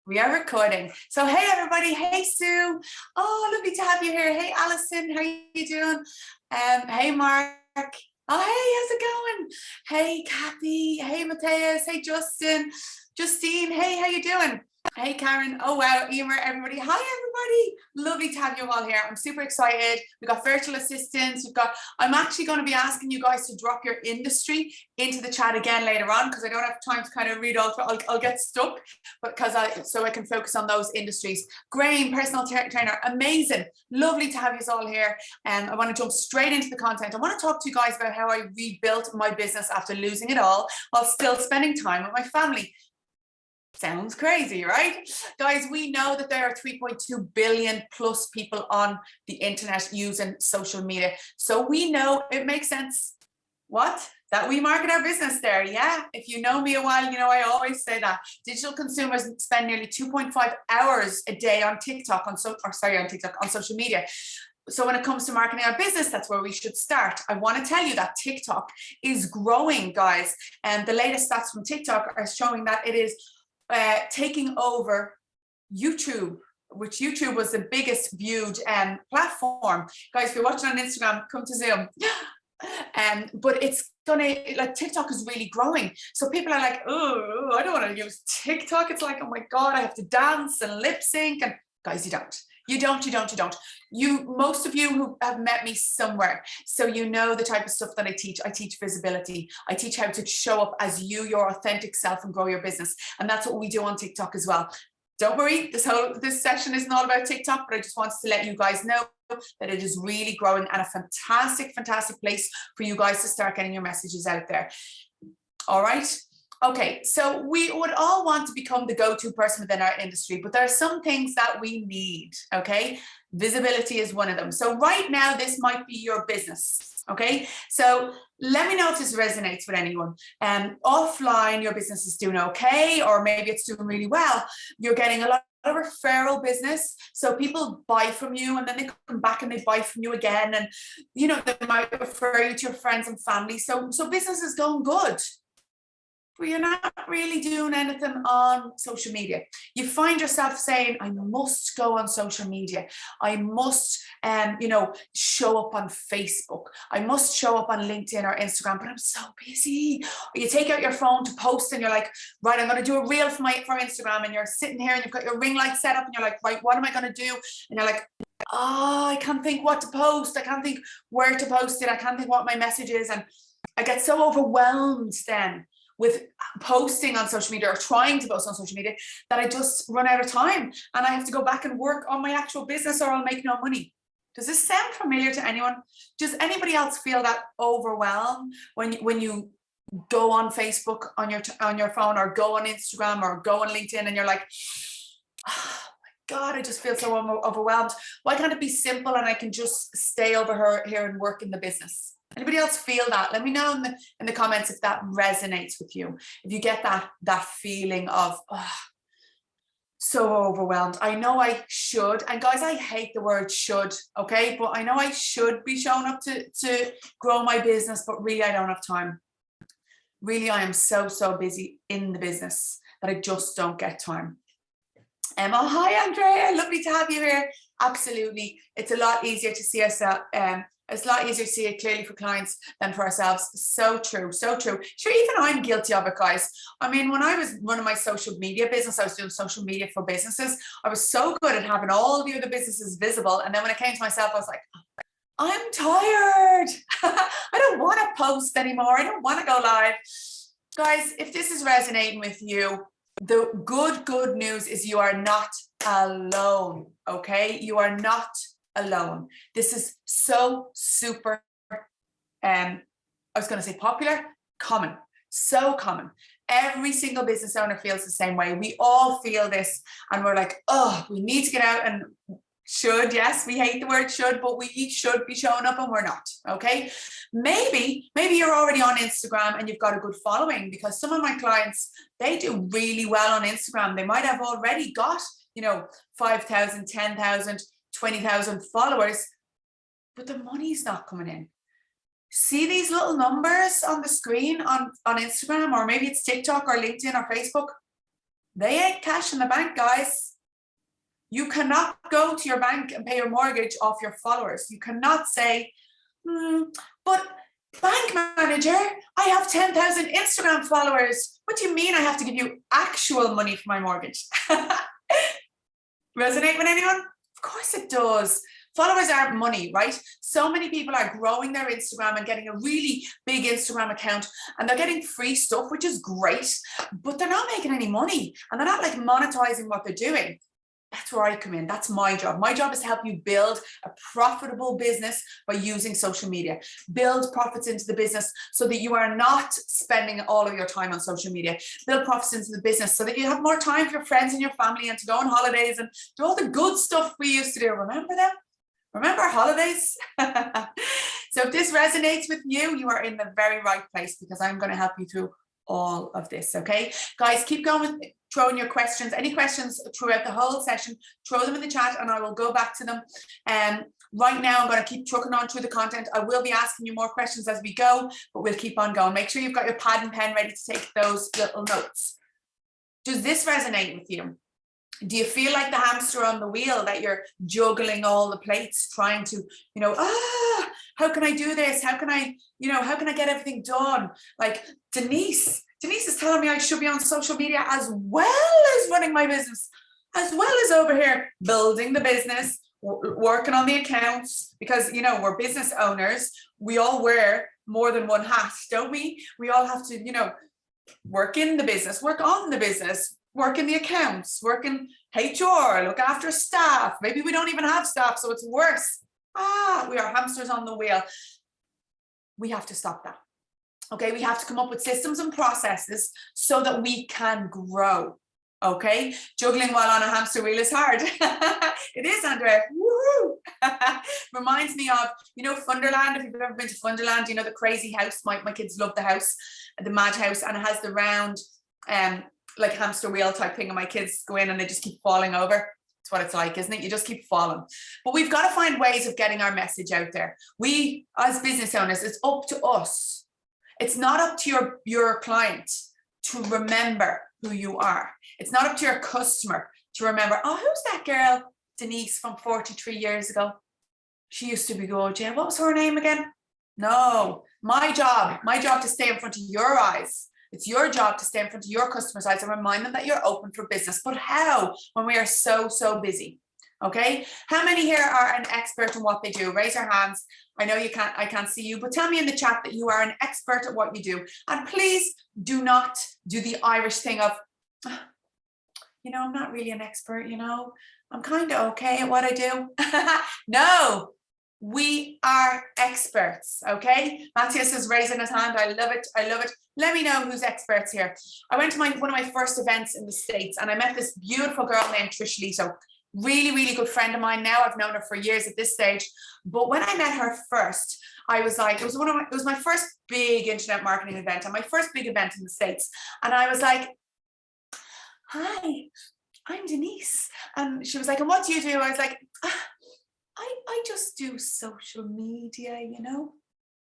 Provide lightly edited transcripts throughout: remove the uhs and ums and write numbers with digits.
We are recording. So hey everybody, hey Sue. Oh, lovely to have you here. Hey Alison, how are you doing? Hey Mark. Oh, hey, how's it going? Hey Kathy. Hey Matthias. Hey Justin. Justine, hey, how you doing? Hey Karen. Oh wow, Emer, everybody. Hi everybody. Lovely to have you all here. I'm super excited. We've got virtual assistants. I'm actually going to be asking you guys to drop your industry into the chat again later on, because I don't have time to kind of read all through. I'll get stuck, but so I can focus on those industries. Graham, personal trainer, amazing. Lovely to have you all here. And I want to jump straight into the content. I want to talk to you guys about how I rebuilt my business after losing it all while still spending time with my family. Sounds crazy, right? Guys, we know that there are 3.2 billion plus people on the internet using social media. So we know it makes sense. What? That we market our business there. Yeah. If you know me a while, you know I always say that. Digital consumers spend nearly 2.5 hours a day on TikTok, on social media. So when it comes to marketing our business, that's where we should start. I want to tell you that TikTok is growing, guys. And the latest stats from TikTok are showing that it is taking over YouTube, which YouTube was the biggest viewed platform. Guys, if you're watching on Instagram, come to Zoom. But it's like TikTok is really growing. So people are like, oh, I don't want to use TikTok. It's like, oh my God, I have to dance and lip sync. And guys, you don't. Most of you who have met me somewhere, so you know the type of stuff that I teach. I teach visibility. I teach how to show up as you, your authentic self, and grow your business. And that's what we do on TikTok as well. Don't worry, this session isn't all about TikTok, but I just wanted to let you guys know that it is really growing and a fantastic, fantastic place for you guys to start getting your messages out there. All right. Okay, so we would all want to become the go-to person within our industry, but there are some things that we need, okay? Visibility is one of them. So right now, this might be your business, okay? So let me know if this resonates with anyone. Offline, your business is doing okay, or maybe it's doing really well. You're getting a lot of referral business. So people buy from you and then they come back and they buy from you again. And, you know, they might refer you to your friends and family. So business is going good. But you're not really doing anything on social media. You find yourself saying, I must go on social media. I must, show up on Facebook. I must show up on LinkedIn or Instagram, but I'm so busy. Or you take out your phone to post and you're like, right, I'm going to do a reel for Instagram. And you're sitting here and you've got your ring light set up and you're like, right, what am I going to do? And you're like, I can't think what to post. I can't think where to post it. I can't think what my message is. And I get so overwhelmed then with posting on social media or trying to post on social media that I just run out of time and I have to go back and work on my actual business or I'll make no money. Does this sound familiar to anyone? Does anybody else feel that overwhelmed when you go on Facebook on your phone or go on Instagram or go on LinkedIn and you're like, oh my God, I just feel so overwhelmed. Why can't it be simple and I can just stay over here and work in the business? Anybody else feel that? Let me know in the comments if that resonates with you. If you get that feeling of so overwhelmed. I know I should, and guys, I hate the word should, okay? But I know I should be showing up to grow my business, but really I don't have time. Really, I am so busy in the business that I just don't get time. Hi Andrea, lovely to have you here. Absolutely. It's a lot easier to see ourselves. It's a lot easier to see it clearly for clients than for ourselves. So true, so true. Sure, even I'm guilty of it, guys. I mean, when I was running my social media business, I was doing social media for businesses. I was so good at having all the other businesses visible. And then when it came to myself, I was like, I'm tired. I don't want to post anymore. I don't want to go live. Guys, if this is resonating with you, the good news is you are not alone, okay? You are not alone. This is so super, I was going to say popular, common, so common. Every single business owner feels the same way. We all feel this and we're like, oh, we need to get out and should, yes, we hate the word should, but we should be showing up and we're not, okay? Maybe you're already on Instagram and you've got a good following, because some of my clients, they do really well on Instagram. They might have already got, 5,000, 10,000, 20,000 followers, but the money's not coming in. See these little numbers on the screen on Instagram, or maybe it's TikTok or LinkedIn or Facebook? They ain't cash in the bank, guys. You cannot go to your bank and pay your mortgage off your followers. You cannot say, but bank manager, I have 10,000 Instagram followers. What do you mean I have to give you actual money for my mortgage? Resonate with anyone? Of course it does. Followers aren't money, right? So many people are growing their Instagram and getting a really big Instagram account, and they're getting free stuff, which is great, but they're not making any money, and they're not like monetizing what they're doing. That's where I come in. That's my job. My job is to help you build a profitable business by using social media. Build profits into the business so that you are not spending all of your time on social media. Build profits into the business so that you have more time for your friends and your family and to go on holidays and do all the good stuff we used to do. Remember them? Remember our holidays? So if this resonates with you, you are in the very right place, because I'm going to help you through all of this. Okay, guys, keep going with throwing your questions. Any questions throughout the whole session, throw them in the chat and I will go back to them. Right now, I'm going to keep trucking on through the content. I will be asking you more questions as we go, but we'll keep on going. Make sure you've got your pad and pen ready to take those little notes. Does this resonate with you? Do you feel like the hamster on the wheel, that you're juggling all the plates, trying to, how can I do this? How can I, how can I get everything done? Like Denise is telling me I should be on social media as well as running my business, as well as over here building the business, working on the accounts, because, we're business owners. We all wear more than one hat, don't we? We all have to, work in the business, work on the business, work in the accounts, work in HR, look after staff. Maybe we don't even have staff, so it's worse. We are hamsters on the wheel. We have to stop that. Okay, we have to come up with systems and processes so that we can grow. Okay, juggling while on a hamster wheel is hard. It is, Andrea. Woo-hoo. Reminds me of, Funderland. If you've ever been to Funderland, the crazy house. My kids love the house, the mad house, and it has the round like hamster wheel type thing, and my kids go in and they just keep falling over. It's what it's like, isn't it? You just keep falling. But we've got to find ways of getting our message out there. We, as business owners, it's up to us. It's not up to your client to remember who you are. It's not up to your customer to remember, who's that girl, Denise, from 43 years ago? She used to be good. Yeah, what was her name again? No, my job to stay in front of your eyes. It's your job to stay in front of your customers' eyes and remind them that you're open for business. But how, when we are so busy? Okay, how many here are an expert in what they do? Raise your hands. I know I can't see you, but tell me in the chat that you are an expert at what you do. And please do not do the Irish thing of, I'm not really an expert, I'm kind of okay at what I do. No, we are experts, okay? Matthias is raising his hand. I love it. Let me know who's experts here. I went to one of my first events in the States, and I met this beautiful girl named Trish Lito. Really good friend of mine now. I've known her for years at this stage. But when I met her first, I was like, it was my first big internet marketing event and my first big event in the States. And I was like, hi, I'm Denise. And she was like, and what do you do? I was like, I just do social media,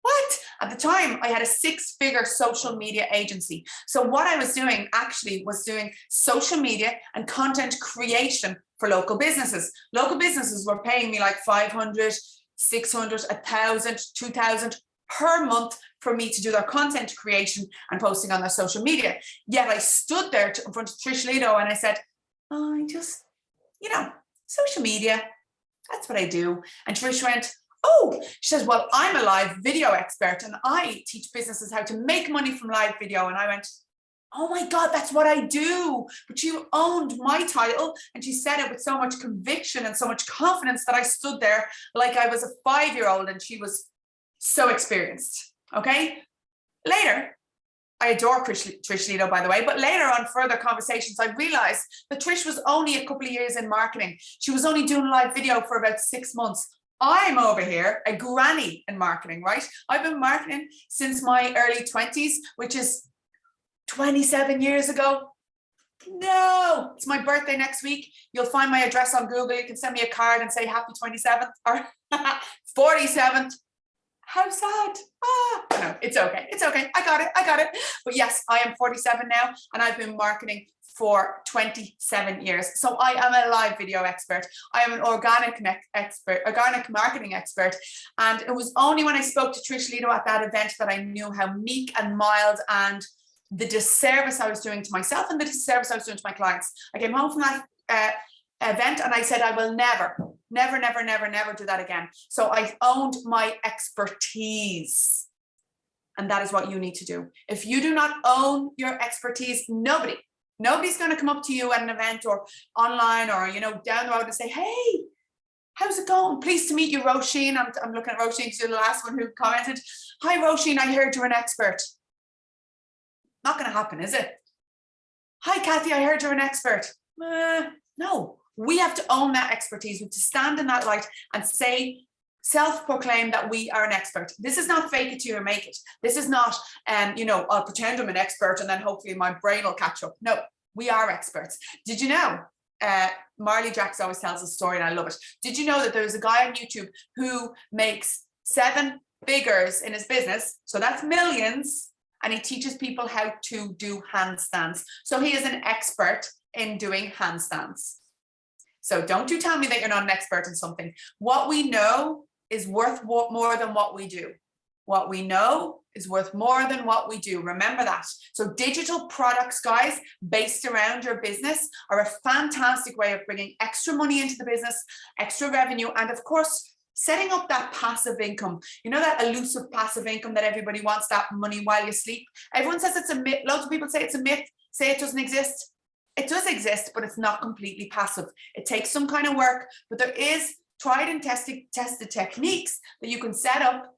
What? At the time, I had a 6-figure social media agency. So what I was doing actually was doing social media and content creation for local businesses. Local businesses were paying me like 500, 600, 1,000, 2,000 per month for me to do their content creation and posting on their social media. Yet I stood there in front of Trish Lito and I said, I just, social media, that's what I do. And Trish went, she says, well, I'm a live video expert and I teach businesses how to make money from live video. And I went, oh my God, that's what I do. But you owned my title. And she said it with so much conviction and so much confidence that I stood there like I was a 5-year-old and she was so experienced. Okay. Later, I adore Trish Lito, by the way, but later on further conversations, I realized that Trish was only a couple of years in marketing. She was only doing live video for about 6 months. I'm over here, a granny in marketing, right? I've been marketing since my early 20s, which is 27 years ago. No, it's my birthday next week. You'll find my address on Google. You can send me a card and say happy 27th or 47th. How sad. No, it's okay. I got it. But yes, I am 47 now and I've been marketing for 27 years. So I am a live video expert. I am an organic marketing expert. And it was only when I spoke to Trish Lido at that event that I knew how meek and mild and the disservice I was doing to myself and the disservice I was doing to my clients. I came home from that event and I said, I will never do that again. So I owned my expertise. And that is what you need to do. If you do not own your expertise, nobody's going to come up to you at an event or online or, you know, down the road and say, hey, how's it going? Pleased to meet you, Roisin. I'm looking at Roisin, she's the last one who commented. Hi, Roisin, I heard you're an expert. Not going to happen, is it? Hi, Kathy, I heard you're an expert. No, we have to own that expertise. We have to stand in that light and say, self-proclaim that we are an expert. This is not fake it till you make it. This is not, you know, I'll pretend I'm an expert and then hopefully my brain will catch up. No, we are experts. Did you know, Marley Jacks always tells a story and I love it. Did you know that there's a guy on YouTube who makes 7 figures in his business? So that's millions. And he teaches people how to do handstands. So he is an expert in doing handstands. So don't you tell me that you're not an expert in something. What we know is worth more than what we do. What we know is worth more than what we do. Remember that. So digital products, guys, based around your business are a fantastic way of bringing extra money into the business, extra revenue, and of course, setting up that passive income. You know, that elusive passive income that everybody wants, that money while you sleep. Everyone says it's a myth. Loads of people say it's a myth, say it doesn't exist. It does exist, but it's not completely passive. It takes some kind of work, but there is tried and tested techniques that you can set up,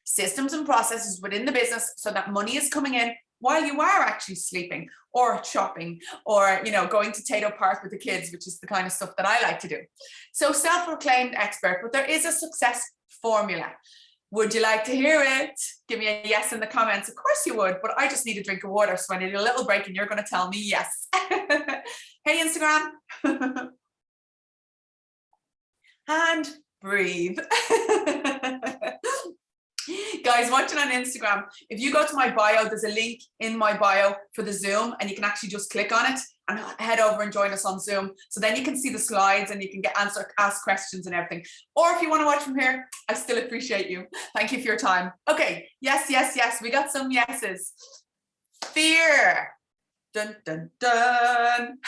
systems and processes within the business so that money is coming in while you are actually sleeping or shopping or, you know, going to Tato Park with the kids, which is the kind of stuff that I like to do. So self-proclaimed expert, but there is a success formula. Would you like to hear it? Give me a yes in the comments. Of course you would, but I just need a drink of water. So I need a little break and you're going to tell me yes. Hey, Instagram. And breathe. Guys, watching on Instagram, if you go to my bio, there's a link in my bio for the Zoom and you can actually just click on it and head over and join us on Zoom. So then you can see the slides and you can ask questions and everything. Or if you want to watch from here, I still appreciate you. Thank you for your time. Okay, yes. We got some yeses. Fear. Dun, dun, dun.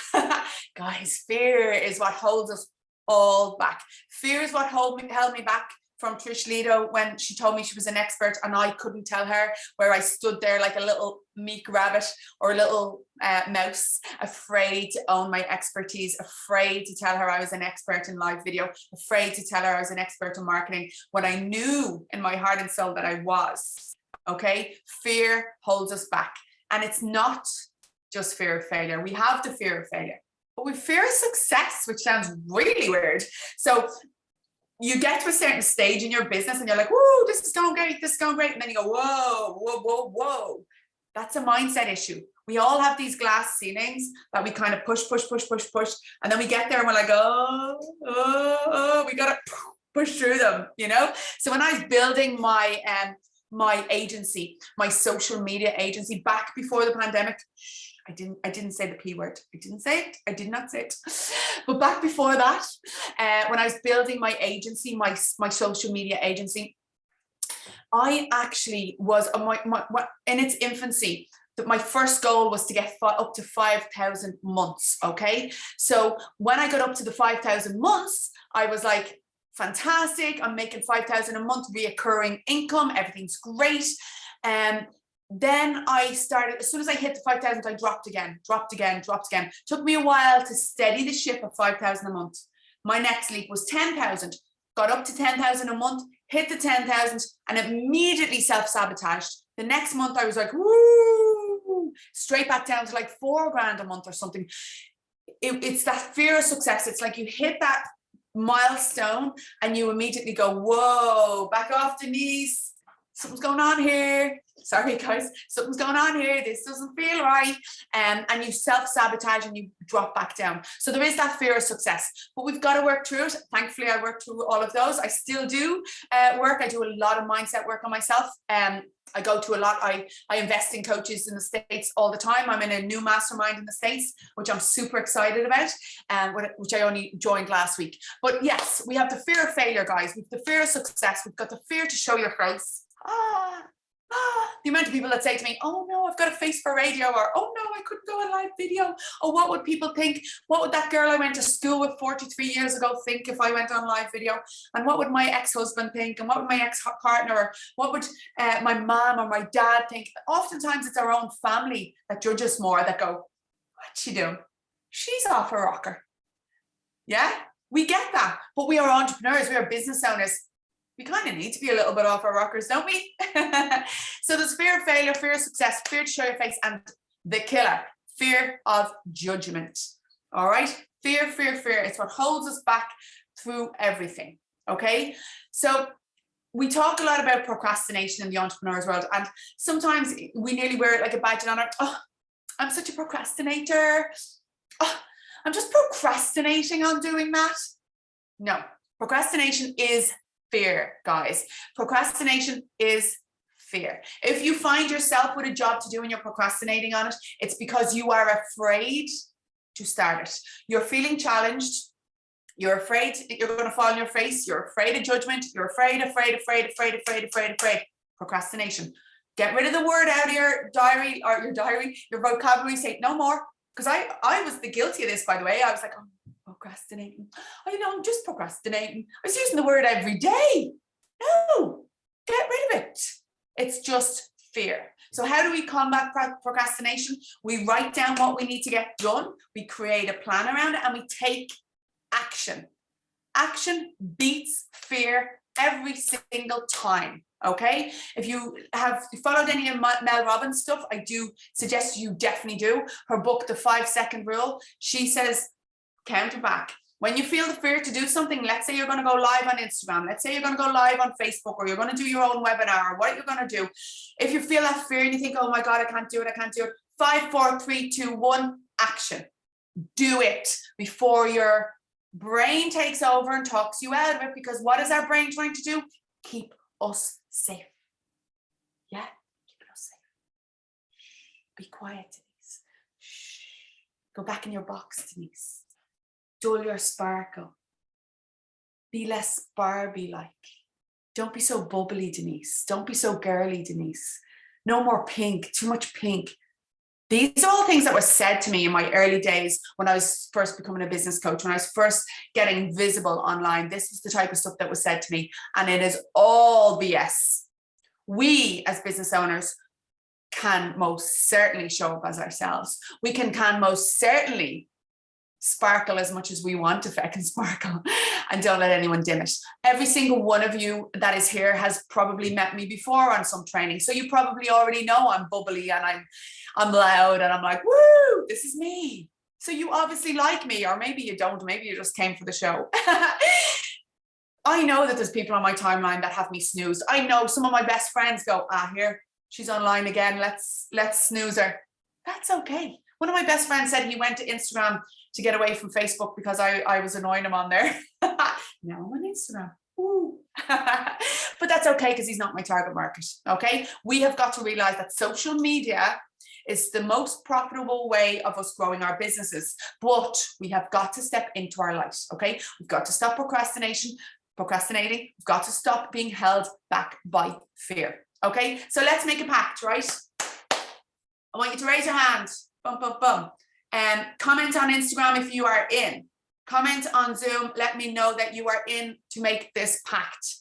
Guys, fear is what holds us all back. Fear is what held me back from Trish Lido when she told me she was an expert and I couldn't tell her, where I stood there like a little meek rabbit or a little mouse, afraid to own my expertise, afraid to tell her I was an expert in live video, afraid to tell her I was an expert in marketing, when I knew in my heart and soul that I was. Okay, fear holds us back. And it's not just fear of failure. We have the fear of failure, but we fear success, which sounds really weird. So you get to a certain stage in your business and you're like, whoa, this is going great, this is going great. And then you go, whoa. That's a mindset issue. We all have these glass ceilings that we kind of push. And then we get there and we're like, oh, we got to push through them, you know? So when I was building my agency, my social media agency back before the pandemic, I didn't say the P word. I did not say it. But back before that, when I was building my agency, my social media agency, I actually was in its infancy. That my first goal was to get up to 5,000 months. Okay, so when I got up to the 5,000 months, I was like, fantastic! I'm making 5,000 a month reoccurring income. Everything's great. Then I started, as soon as I hit the 5,000, I dropped again. Took me a while to steady the ship at 5,000 a month. My next leap was 10,000, got up to 10,000 a month, hit the 10,000 and immediately self-sabotaged. The next month I was like, woo, straight back down to like 4 grand a month or something. It's that fear of success. It's like you hit that milestone and you immediately go, whoa, back off, Denise. Something's going on here. Sorry, guys, something's going on here. This doesn't feel right. And you self-sabotage and you drop back down. So there is that fear of success, but we've got to work through it. Thankfully, I worked through all of those. I still do work. I do a lot of mindset work on myself. I go to a lot. I invest in coaches in the States all the time. I'm in a new mastermind in the States, which I'm super excited about, which I only joined last week. But yes, we have the fear of failure, guys. We've the fear of success. We've got the fear to show your face. The amount of people that say to me, oh no, I've got a face for radio, or oh no, I couldn't go on live video. Oh, what would people think? What would that girl I went to school with 43 years ago think if I went on live video? And what would my ex-husband think? And what would my ex-partner, or what would my mom or my dad think? Oftentimes it's our own family that judge us more, that go, what's she doing? She's off her rocker. Yeah, we get that. But we are entrepreneurs, we are business owners. We kind of need to be a little bit off our rockers, don't we? So there's fear of failure, fear of success, fear to show your face, and the killer, fear of judgment. All right? Fear, fear, fear. It's what holds us back through everything. Okay? So we talk a lot about procrastination in the entrepreneur's world, and sometimes we nearly wear it like a badge on our, oh, I'm such a procrastinator. Oh, I'm just procrastinating on doing that. No, procrastination is fear, guys. Procrastination is fear. If you find yourself with a job to do and you're procrastinating on it, it's because you are afraid to start it. You're feeling challenged. You're afraid that you're going to fall on your face. You're afraid of judgment. You're afraid. Procrastination. Get rid of the word out of your diary, or your vocabulary. Say no more. Because I was the guilty of this, by the way. I was like, oh, procrastinating. I know, I'm just procrastinating. I was using the word every day. No, get rid of it. It's just fear. So how do we combat procrastination? We write down what we need to get done. We create a plan around it, and we take action. Action beats fear every single time. Okay, if you have followed any of Mel Robbins stuff, I do suggest you definitely do. Her book, The 5-Second Rule, she says, count it back. When you feel the fear to do something, let's say you're going to go live on Instagram, let's say you're going to go live on Facebook, or you're going to do your own webinar, or what you're going to do. If you feel that fear and you think, oh my God, I can't do it. 5, 4, 3, 2, 1, action. Do it before your brain takes over and talks you out of it, because what is our brain trying to do? Keep us safe. Yeah, keep us safe. Be quiet, Denise. Shh. Go back in your box, Denise. Dull your sparkle. Be less Barbie-like. Don't be so bubbly, Denise. Don't be so girly, Denise. No more pink, too much pink. These are all things that were said to me in my early days when I was first becoming a business coach, when I was first getting visible online. This is the type of stuff that was said to me, and it is all BS. We as business owners can most certainly show up as ourselves. We can most certainly sparkle as much as we want to feckin' sparkle, and don't let anyone dim it. Every single one of you that is here has probably met me before on some training, so you probably already know I'm bubbly and I'm loud and I'm like, woo, this is me. So you obviously like me, or maybe you don't, maybe you just came for the show. I know that there's people on my timeline that have me snoozed. I know some of my best friends go, here, she's online again, let's snooze her. That's okay. One of my best friends said he went to Instagram to get away from Facebook because I was annoying him on there. Now I'm on Instagram. Ooh. But that's okay, because he's not my target market. Okay, we have got to realize that social media is the most profitable way of us growing our businesses, but we have got to step into our light. Okay, we've got to stop procrastinating. We've got to stop being held back by fear. Okay, so let's make a pact, right? I want you to raise your hand. Bum, bum, bum. Comment on Instagram if you are in. Comment on Zoom. Let me know that you are in to make this pact.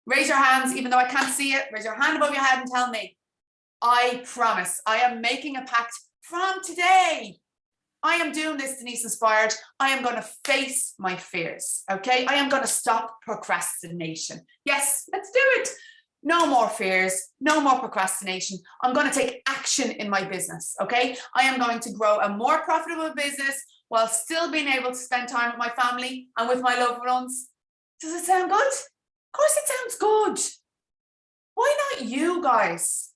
Raise your hands, even though I can't see it. Raise your hand above your head and tell me, I promise I am making a pact from today. I am doing this, Denise Inspired. I am going to face my fears. Okay, I am going to stop procrastination. Yes, let's do it. No more fears, no more procrastination. I'm going to take action in my business, okay? I am going to grow a more profitable business while still being able to spend time with my family and with my loved ones. Does it sound good? Of course it sounds good. Why not you guys?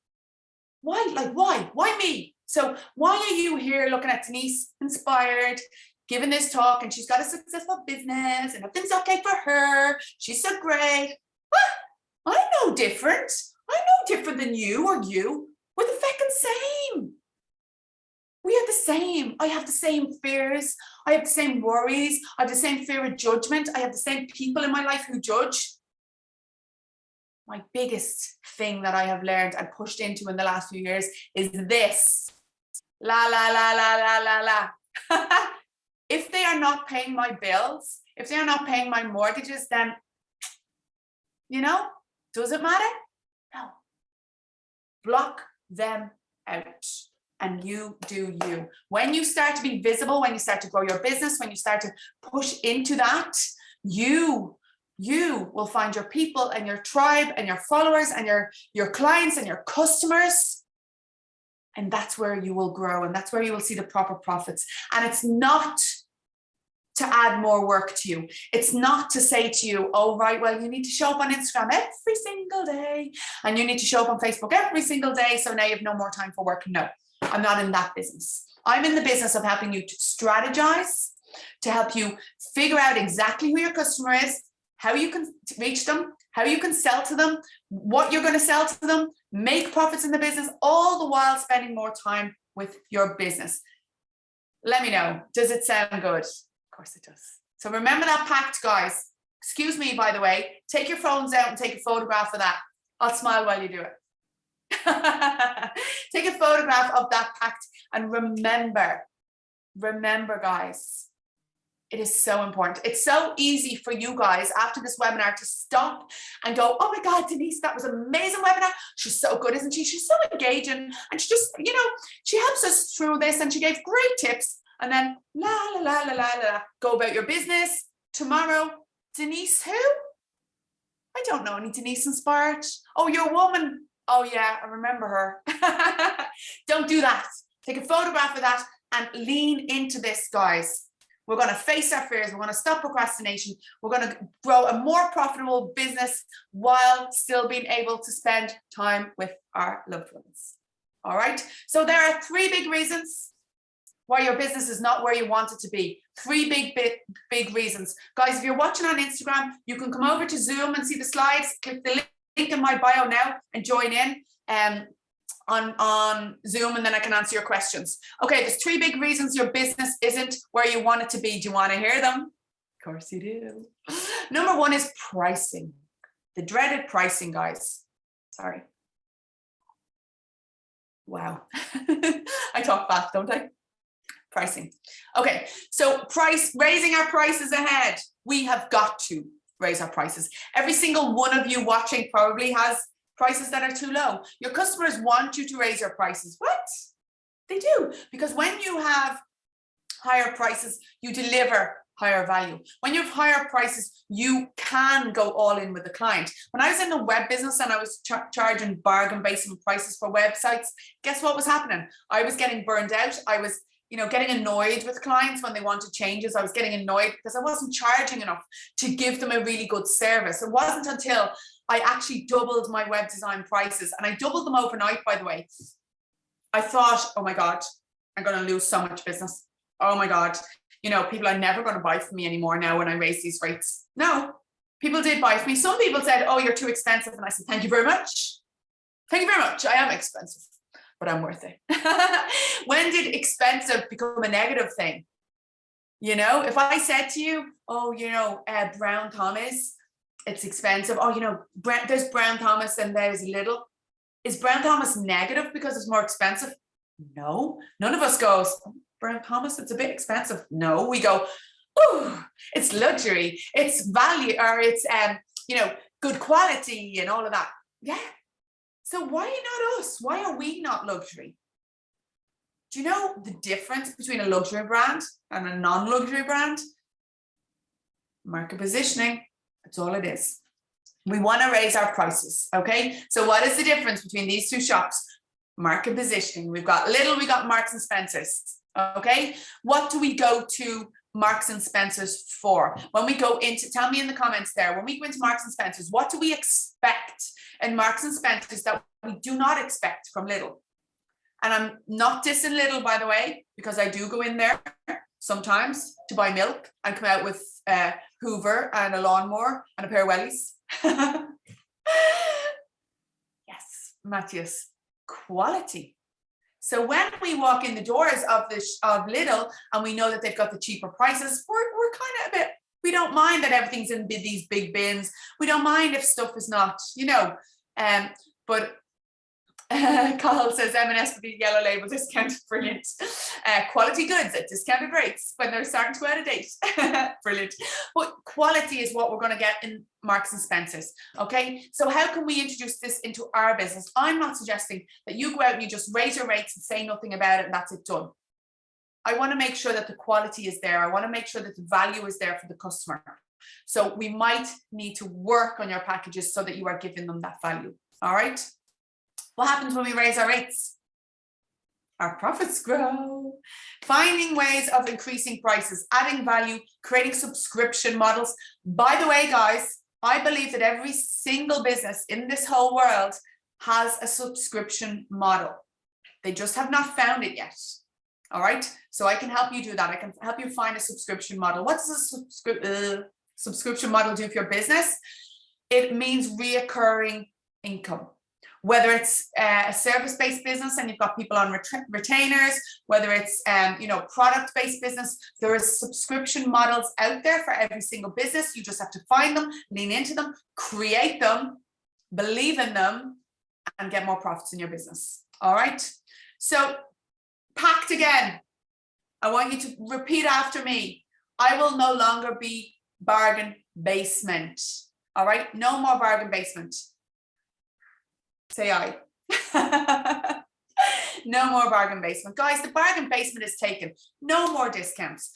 Why? Like, why? Why me? So why are you here looking at Denise Inspired, giving this talk, and she's got a successful business and everything's okay for her. She's so great. I'm no different. I'm no different than you or you. We're the feckin' same. We are the same. I have the same fears. I have the same worries. I have the same fear of judgment. I have the same people in my life who judge. My biggest thing that I have learned and pushed into in the last few years is this. La, la, la, la, la, la, la. If they are not paying my bills, if they are not paying my mortgages, then, does it matter? No. Block them out. And you do you. When you start to be visible, when you start to grow your business, when you start to push into that, you will find your people and your tribe and your followers and your clients and your customers. And that's where you will grow, and that's where you will see the proper profits. And it's not to add more work to you. It's not to say to you, oh, right, well, you need to show up on Instagram every single day, and you need to show up on Facebook every single day, so now you have no more time for work. No, I'm not in that business. I'm in the business of helping you to strategize, to help you figure out exactly who your customer is, how you can reach them, how you can sell to them, what you're going to sell to them, make profits in the business, all the while spending more time with your business. Let me know. Does it sound good? Of course it does. So remember that pact, guys. Excuse me, by the way. Take your phones out and take a photograph of that. I'll smile while you do it. Take a photograph of that pact and remember, guys, it is so important. It's so easy for you guys after this webinar to stop and go, oh my God, Denise, that was an amazing webinar. She's so good, isn't she? She's so engaging. And she just, she helps us through this and she gave great tips. And then la, la, la, la, la, la, go about your business. Tomorrow, Denise who? I don't know any Denise inspired. Oh, your woman. Oh yeah, I remember her. Don't do that. Take a photograph of that and lean into this, guys. We're going to face our fears. We're going to stop procrastination. We're going to grow a more profitable business while still being able to spend time with our loved ones. All right. So there are 3 big reasons why your business is not where you want it to be. 3 big reasons. Guys, if you're watching on Instagram, you can come over to Zoom and see the slides. Click the link in my bio now and join in. On Zoom, and then I can answer your questions. Okay, there's 3 big reasons your business isn't where you want it to be. Do you want to hear them? Of course you do. Number 1 is pricing. The dreaded pricing, guys. Sorry. Wow. I talk fast, don't I? Pricing. Okay, so raising our prices ahead. We have got to raise our prices. Every single one of you watching probably has prices that are too low. Your customers want you to raise your prices. What? They do. Because when you have higher prices, you deliver higher value. When you have higher prices, you can go all in with the client. When I was in the web business and I was charging bargain basement prices for websites, guess what was happening? I was getting burned out. I was getting annoyed with clients when they wanted changes. I was getting annoyed because I wasn't charging enough to give them a really good service. It wasn't until I actually doubled my web design prices, and I doubled them overnight, by the way. I thought, oh my God, I'm going to lose so much business. Oh my God, people are never going to buy from me anymore now when I raise these rates. No, people did buy from me. Some people said, oh, you're too expensive. And I said, thank you very much. Thank you very much. I am expensive, but I'm worth it. When did expensive become a negative thing? If I said to you, oh, Brown Thomas, it's expensive. Oh, there's Brown Thomas and there's Lidl. Is Brown Thomas negative because it's more expensive? No. None of us goes, Brown Thomas, it's a bit expensive. No, we go, oh, it's luxury, it's value, or it's good quality and all of that. Yeah. So why not us? Why are we not luxury? Do you know the difference between a luxury brand and a non-luxury brand? Market positioning. That's all it is. We want to raise our prices. Okay. So what is the difference between these 2 shops? Market positioning. We've got Lidl, we got Marks and Spencer's. Okay. What do we go to Marks and Spencer's for? When we go into, tell me in the comments there, when we go into Marks and Spencer's, what do we expect in Marks and Spencer's that we do not expect from Lidl? And I'm not dissing Lidl, by the way, because I do go in there sometimes to buy milk and come out with Hoover and a lawnmower and a pair of wellies. Yes. Matthias? Quality. So when we walk in the doors of Lidl and we know that they've got the cheaper prices, we're kind of a bit, we don't mind that everything's in these big bins. We don't mind if stuff is not, but Carl says M&S would be yellow label discounted. Brilliant. Quality goods at discounted rates when they're starting to go out of date. Brilliant. But quality is what we're going to get in Marks and Spencer's. Okay. So how can we introduce this into our business? I'm not suggesting that you go out and you just raise your rates and say nothing about it and that's it done. I want to make sure that the quality is there. I want to make sure that the value is there for the customer. So we might need to work on your packages so that you are giving them that value. All right. What happens when we raise our rates? Our profits grow. Finding ways of increasing prices, adding value, creating subscription models. By the way, guys, I believe that every single business in this whole world has a subscription model. They just have not found it yet. All right. So I can help you do that. I can help you find a subscription model. What does a subscription model do for your business? It means reoccurring income. Whether it's a service-based business and you've got people on retainers, whether it's product-based business, there is subscription models out there for every single business. You just have to find them, lean into them, create them, believe in them, and get more profits in your business. All right. So packed again. I want you to repeat after me. I will no longer be bargain basement. All right. No more bargain basement. Say I. No more bargain basement. Guys, the bargain basement is taken. No more discounts.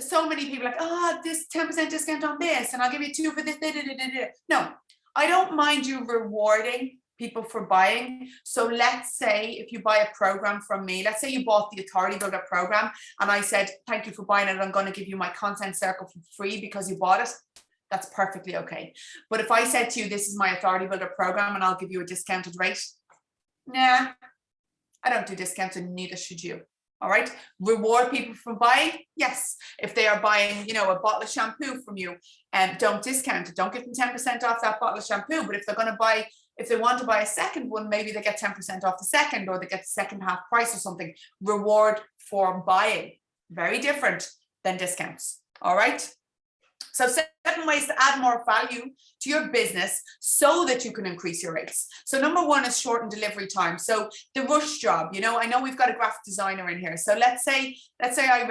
So many people are like, this 10% discount on this, and I'll give you 2 for this. No, I don't mind you rewarding people for buying. So let's say if you buy a program from me, let's say you bought the Authority Builder program, and I said, thank you for buying it. I'm going to give you my content circle for free because you bought it. That's perfectly okay. But if I said to you, this is my Authority Builder program and I'll give you a discounted rate, nah, I don't do discounts and neither should you. All right. Reward people for buying. Yes. If they are buying, a bottle of shampoo from you, and don't discount it. Don't give them 10% off that bottle of shampoo. But if they're going to buy, if they want to buy a second one, maybe they get 10% off the second, or they get the second half price or something. Reward for buying. Very different than discounts. All right. So 7 ways to add more value to your business so that you can increase your rates. So number 1 is shorten delivery time. So the rush job, I know we've got a graphic designer in here. So let's say I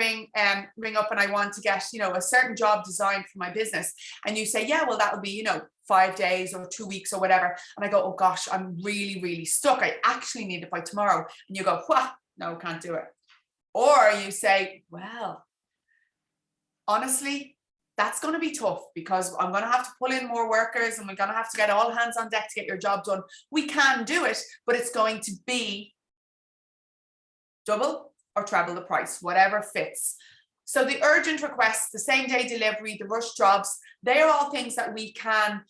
ring up and I want to get, a certain job designed for my business. And you say, yeah, well, that would be, 5 days or 2 weeks or whatever. And I go, oh gosh, I'm really, really stuck. I actually need it by tomorrow. And you go, no, can't do it. Or you say, well, honestly, that's going to be tough because I'm going to have to pull in more workers and we're going to have to get all hands on deck to get your job done. We can do it, but it's going to be double or treble the price, whatever fits. So the urgent requests, the same day delivery, the rush jobs, they are all things that we can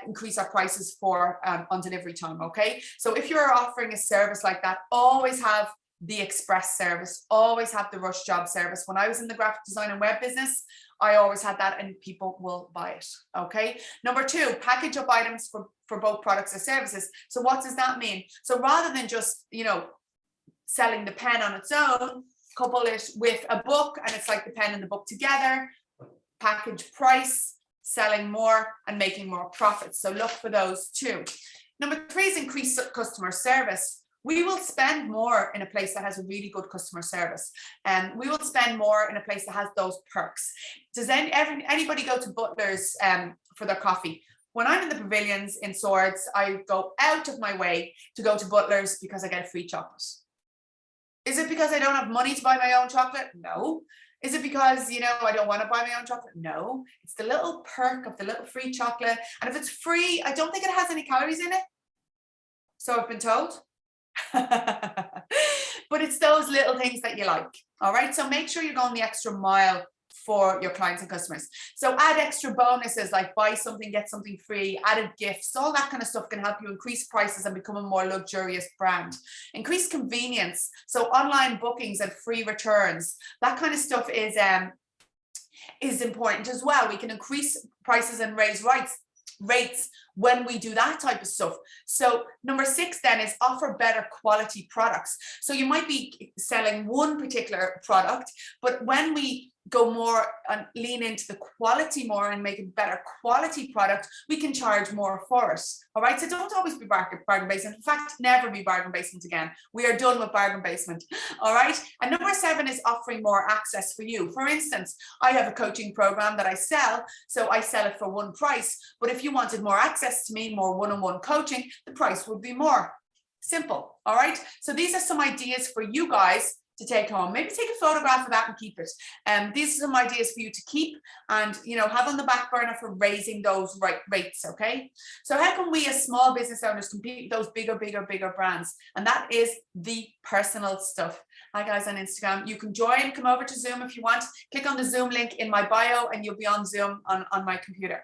increase our prices for on delivery time. Okay. So if you're offering a service like that, always have the express service, always have the rush job service. When I was in the graphic design and web business, I always had that and people will buy it. Okay. Number 2, package up items for both products or services. So what does that mean? So rather than just, selling the pen on its own, couple it with a book and it's like the pen and the book together, package price, selling more and making more profits. So look for those too. Number 3 is increase customer service. We will spend more in a place that has a really good customer service, and we will spend more in a place that has those perks. Does anybody go to Butler's for their coffee? When I'm in the pavilions in Swords, I go out of my way to go to Butler's because I get a free chocolate. Is it because I don't have money to buy my own chocolate? No. Is it because, I don't want to buy my own chocolate? No. It's the little perk of the little free chocolate. And if it's free, I don't think it has any calories in it. So I've been told. But it's those little things that you like. All right. So make sure you're going the extra mile for your clients and customers. So add extra bonuses like buy something, get something free, added gifts, all that kind of stuff can help you increase prices and become a more luxurious brand. Increase convenience. So online bookings and free returns, that kind of stuff is important as well. We can increase prices and raise rates when we do that type of stuff. So number 6 then is offer better quality products. So you might be selling one particular product, but when we go more and lean into the quality more and make a better quality product, we can charge more for it. All right, so don't always be bargain basement. In fact, never be bargain basement again. We are done with bargain basement. All right, and number 7 is offering more access for you. For instance, I have a coaching program that I sell, so I sell it for one price, but if you wanted more access to me, more one-on-one coaching, the price would be more. Simple. All right, so these are some ideas for you guys to take home. Maybe take a photograph of that and keep it. These are some ideas for you to keep and, you know, have on the back burner for raising those rates. Okay, so how can we as small business owners compete with those bigger brands? And that is the personal stuff. Hi guys on Instagram, you can join, come over to Zoom if you want, click on the Zoom link in my bio and you'll be on Zoom on my computer.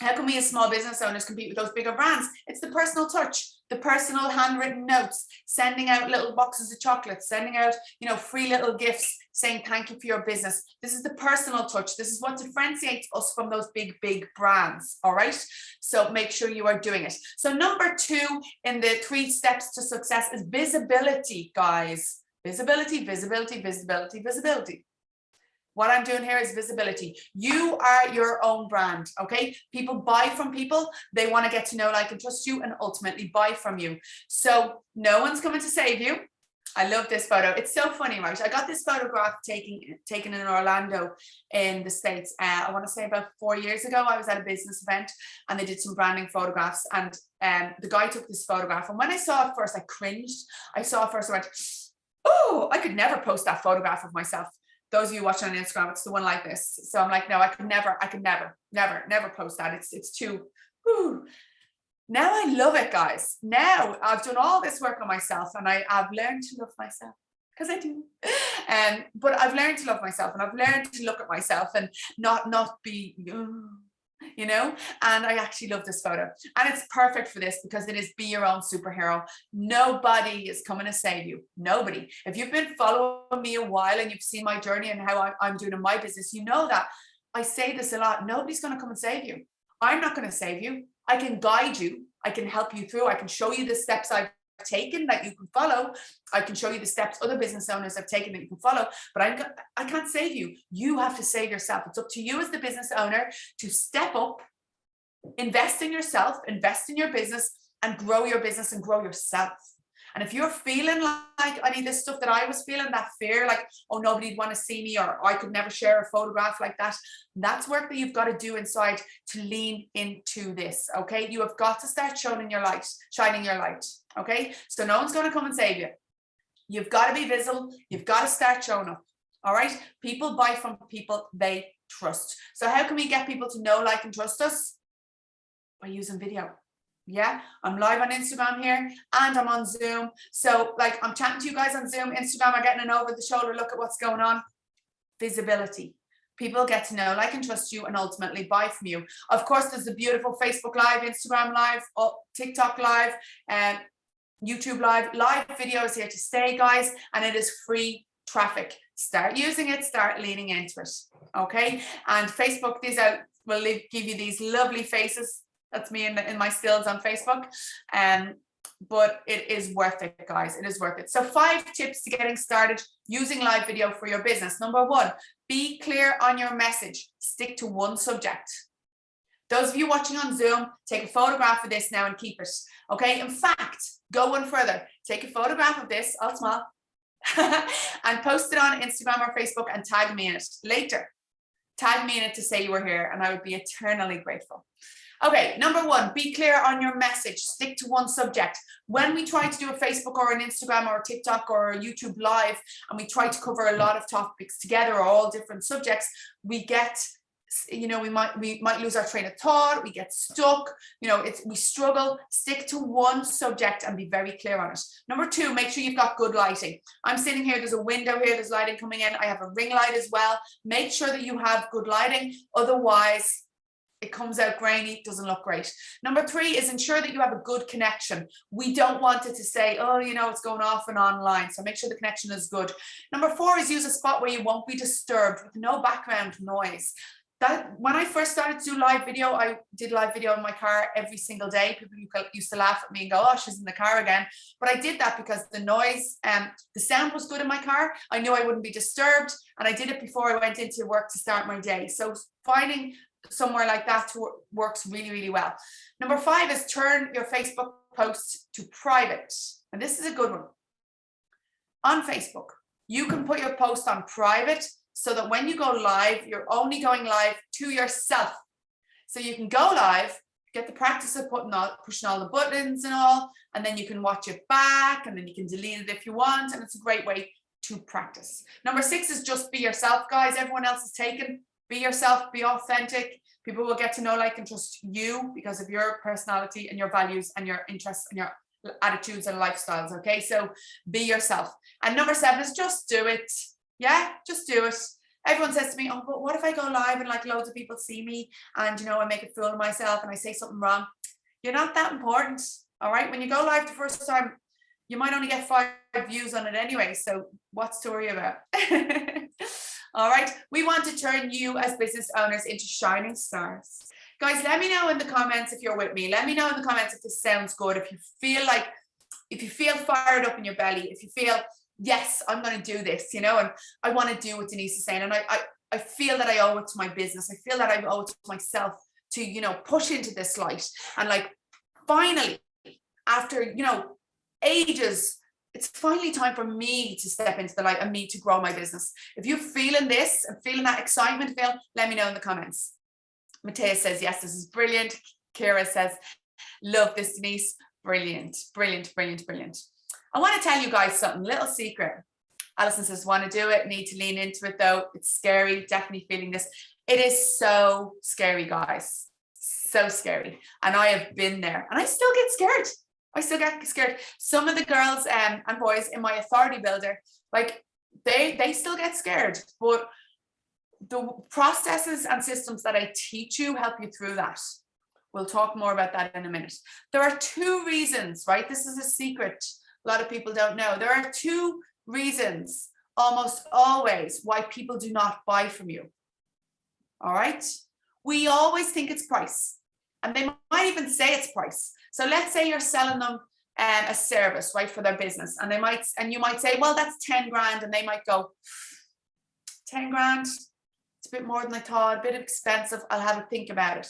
How can we as small business owners compete with those bigger brands? It's the personal touch, the personal handwritten notes, sending out little boxes of chocolates, sending out, you know, free little gifts, saying thank you for your business. This is the personal touch. This is what differentiates us from those big brands. All right. So make sure you are doing it. So number 2 in the 3 steps to success is visibility, guys. Visibility, visibility, visibility, visibility. What I'm doing here is visibility. You are your own brand, okay? People buy from people. They want to get to know, like, and trust you and ultimately buy from you. So no one's coming to save you. I love this photo. It's so funny, right? I got this photograph taken in Orlando in the States. I want to say about 4 years ago. I was at a business event and they did some branding photographs and the guy took this photograph. And when I saw it first, I cringed. I saw it first, I went, oh, I could never post that photograph of myself. Those of you watching on Instagram, it's the one like this. So I'm like, no, I could never post that. It's too, whew. Now I love it, guys. Now I've done all this work on myself and I've learned to love myself, because I do. But I've learned to love myself and I've learned to look at myself and not be, you know, and I actually love this photo. And it's perfect for this because it is be your own superhero. Nobody is coming to save you. Nobody. If you've been following me a while and you've seen my journey and how I'm doing in my business, you know that I say this a lot. Nobody's going to come and save you. I'm not going to save you. I can guide you. I can help you through. I can show you the steps I've taken that you can follow. I can show you the steps other business owners have taken that you can follow, but I can't save you. You have to save yourself. It's up to you as the business owner to step up, invest in yourself, invest in your business, and grow your business and grow yourself. And if you're feeling like any of this stuff that I was feeling, that fear, like, oh, nobody'd want to see me, or I could never share a photograph like that, that's work that you've got to do inside to lean into this. Okay, you have got to start shining your light. Okay, so no one's going to come and save you. You've got to be visible. You've got to start showing up. All right, people buy from people they trust. So how can we get people to know, like, and trust us? By using video. Yeah, I'm live on Instagram here and I'm on Zoom. So like I'm chatting to you guys on Zoom, Instagram, I'm getting an over the shoulder look at what's going on. Visibility. People get to know, like, and trust you and ultimately buy from you. Of course, there's the beautiful Facebook Live, Instagram Live, TikTok Live, and YouTube Live. Live video is here to stay, guys, and it is free traffic. Start using it, start leaning into it. Okay, and Facebook, will give you these lovely faces. That's me in my stills on Facebook. But it is worth it, guys. It is worth it. So 5 tips to getting started using live video for your business. Number 1, be clear on your message. Stick to one subject. Those of you watching on Zoom, take a photograph of this now and keep it. Okay. In fact, go one further. Take a photograph of this, all small, and post it on Instagram or Facebook and tag me in it later. Tag me in it to say you were here and I would be eternally grateful. Okay, number 1, be clear on your message. Stick to one subject. When we try to do a Facebook or an Instagram or a TikTok or a YouTube Live, and we try to cover a lot of topics together or all different subjects, we get, you know, we might lose our train of thought. We get stuck. You know, we struggle. Stick to one subject and be very clear on it. Number 2, make sure you've got good lighting. I'm sitting here. There's a window here. There's lighting coming in. I have a ring light as well. Make sure that you have good lighting. Otherwise, it comes out grainy, doesn't look great. Number 3 is ensure that you have a good connection. We don't want it to say, oh, you know, it's going off and online. So make sure the connection is good. Number 4 is use a spot where you won't be disturbed with no background noise. that when I first started to do live video, I did live video in my car every single day. People used to laugh at me and go, oh, she's in the car again. But I did that because the noise and the sound was good in my car. I knew I wouldn't be disturbed. And I did it before I went into work to start my day. So finding somewhere like that works really, really well. Number 5 is turn your Facebook posts to private. And this is a good one. On Facebook, you can put your post on private so that when you go live, you're only going live to yourself. So you can go live, get the practice of pushing all the buttons and all, and then you can watch it back, and then you can delete it if you want, and it's a great way to practice. Number 6 is just be yourself, guys. Everyone else is taken. Be yourself, be authentic. People will get to know, like, and trust you because of your personality and your values and your interests and your attitudes and lifestyles. Okay, so be yourself. And number 7 is just do it. Yeah, just do it. Everyone says to me, oh, but what if I go live and like loads of people see me and, you know, I make a fool of myself and I say something wrong? You're not that important. All right. When you go live the first time, you might only get 5 views on it anyway. So what's to worry about? All right. We want to turn you as business owners into shining stars. Guys, let me know in the comments if you're with me. Let me know in the comments if this sounds good. If you feel fired up in your belly, if you feel, yes, I'm going to do this, you know, and I want to do what Denise is saying. And I feel that I owe it to my business. I feel that I owe it to myself to, you know, push into this light. And like, finally, after, you know, ages, it's finally time for me to step into the light and me to grow my business. If you're feeling this and feeling that excitement, Phil, let me know in the comments. Matthias says, yes, this is brilliant. Kira says, love this, Denise. Brilliant, brilliant, brilliant, brilliant. I want to tell you guys something, little secret. Alison says, want to do it, need to lean into it though. It's scary, definitely feeling this. It is so scary, guys. So scary. And I have been there and I still get scared. I still get scared. Some of the girls and boys in my authority builder, like they still get scared, but the processes and systems that I teach you help you through that. We'll talk more about that in a minute. There are 2 reasons, right? This is a secret. A lot of people don't know. There are 2 reasons almost always why people do not buy from you. All right. We always think it's price, and they might even say it's price. So let's say you're selling them a service, right, for their business, and you might say, well, that's 10 grand, and they might go, 10 grand. It's a bit more than I thought, a bit expensive. I'll have a think about it.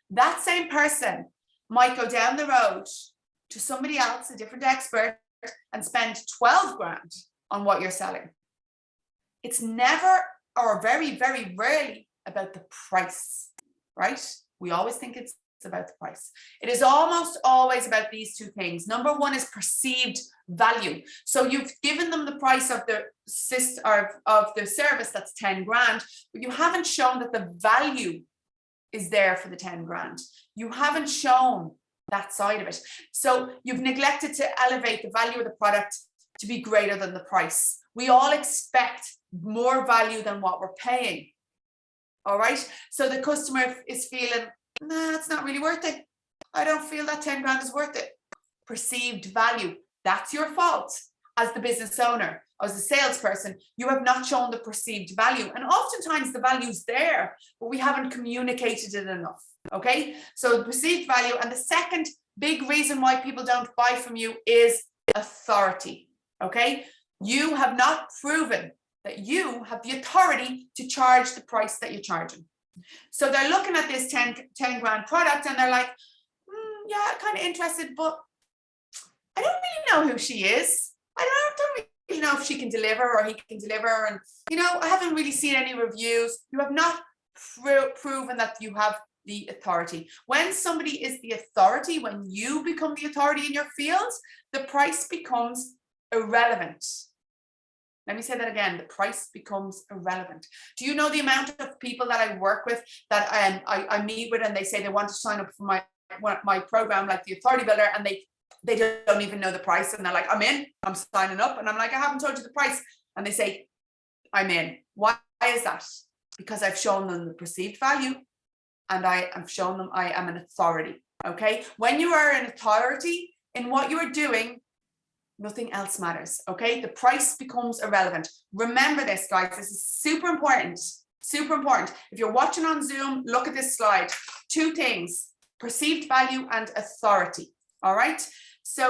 That same person might go down the road to somebody else, a different expert, and spend 12 grand on what you're selling. It's never, or very, very rarely, about the price, right? We always think it's about the price. It is almost always about these 2 things. Number 1 is perceived value. So you've given them the price of the service that's 10 grand, but you haven't shown that the value is there for the 10 grand. You haven't shown that side of it. So you've neglected to elevate the value of the product to be greater than the price. We all expect more value than what we're paying. All right. So the customer is feeling, nah, it's not really worth it. I don't feel that 10 grand is worth it. Perceived value. That's your fault as the business owner, as a salesperson. You have not shown the perceived value. And oftentimes the value's there, but we haven't communicated it enough. Okay. So perceived value. And the second big reason why people don't buy from you is authority. Okay. You have not proven that you have the authority to charge the price that you're charging. So they're looking at this 10 grand product and they're like, yeah, kind of interested, but I don't really know who she is. I don't really know if she can deliver or he can deliver. And, you know, I haven't really seen any reviews. You have not proven that you have the authority. When somebody is the authority, when you become the authority in your field, the price becomes irrelevant. Let me say that again. The price becomes irrelevant. Do you know the amount of people that I work with that I meet with and they say they want to sign up for my program, like the Authority Builder, and they don't even know the price, and they're like, I'm in, I'm signing up, and I'm like, I haven't told you the price, and they say, I'm in. Why is that? Because I've shown them the perceived value, and I've shown them I am an authority. Okay, when you are an authority in what you are doing, nothing else matters. Okay, the price becomes irrelevant. Remember this, guys. This is super important. Super important. If you're watching on Zoom, look at this slide. 2 things, perceived value and authority. All right. So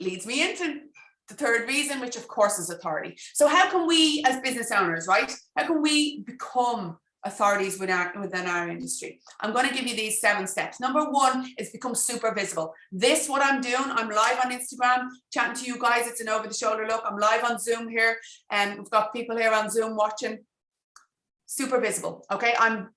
leads me into the 3rd reason, which of course is authority. So how can we as business owners, right? How can we become authorities within our industry? I'm going to give you these 7 steps. Number 1 is become super visible. This, what I'm doing, I'm live on Instagram, chatting to you guys. It's an over the shoulder look. I'm live on Zoom here, and we've got people here on Zoom watching. Super visible. Okay. I'm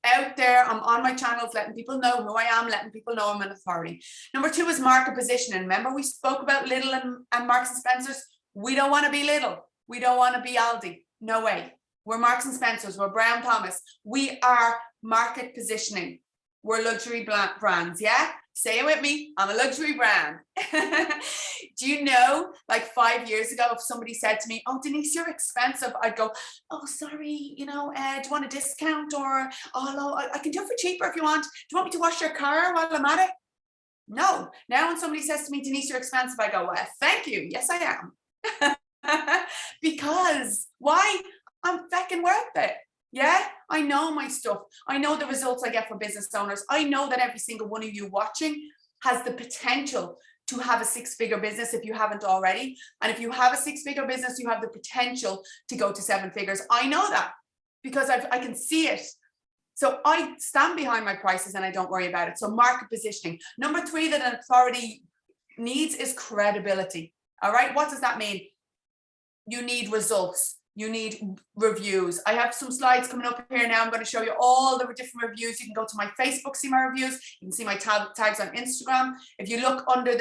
out there. I'm on my channels, letting people know who I am, letting people know I'm an authority. Number 2 is market positioning. Remember, we spoke about Lidl and Marks and Spencer's. We don't want to be Lidl. We don't want to be Aldi. No way. We're Marks and Spencer's. We're Brown Thomas. We are market positioning. We're luxury brands. Yeah. Say it with me. I'm a luxury brand. Do you know, like 5 years ago, if somebody said to me, "Oh, Denise, you're expensive," I'd go, "Oh, sorry, do you want a discount?" Or, "Oh, no, I can do it for cheaper if you want. Do you want me to wash your car while I'm at it?" No. Now when somebody says to me, "Denise, you're expensive," I go, "Well, thank you. Yes, I am." Because why? I'm fucking worth it. Yeah, I know my stuff. I know the results I get for business owners. I know that every single one of you watching has the potential to have a 6-figure business if you haven't already. And if you have a 6-figure business, you have the potential to go to 7 figures. I know that because I can see it. So I stand behind my prices and I don't worry about it. So market positioning. Number 3 that an authority needs is credibility. All right, what does that mean? You need results. You need reviews. I have some slides coming up here now. I'm going to show you all the different reviews. You can go to my Facebook, see my reviews. You can see my tags on Instagram. If you look under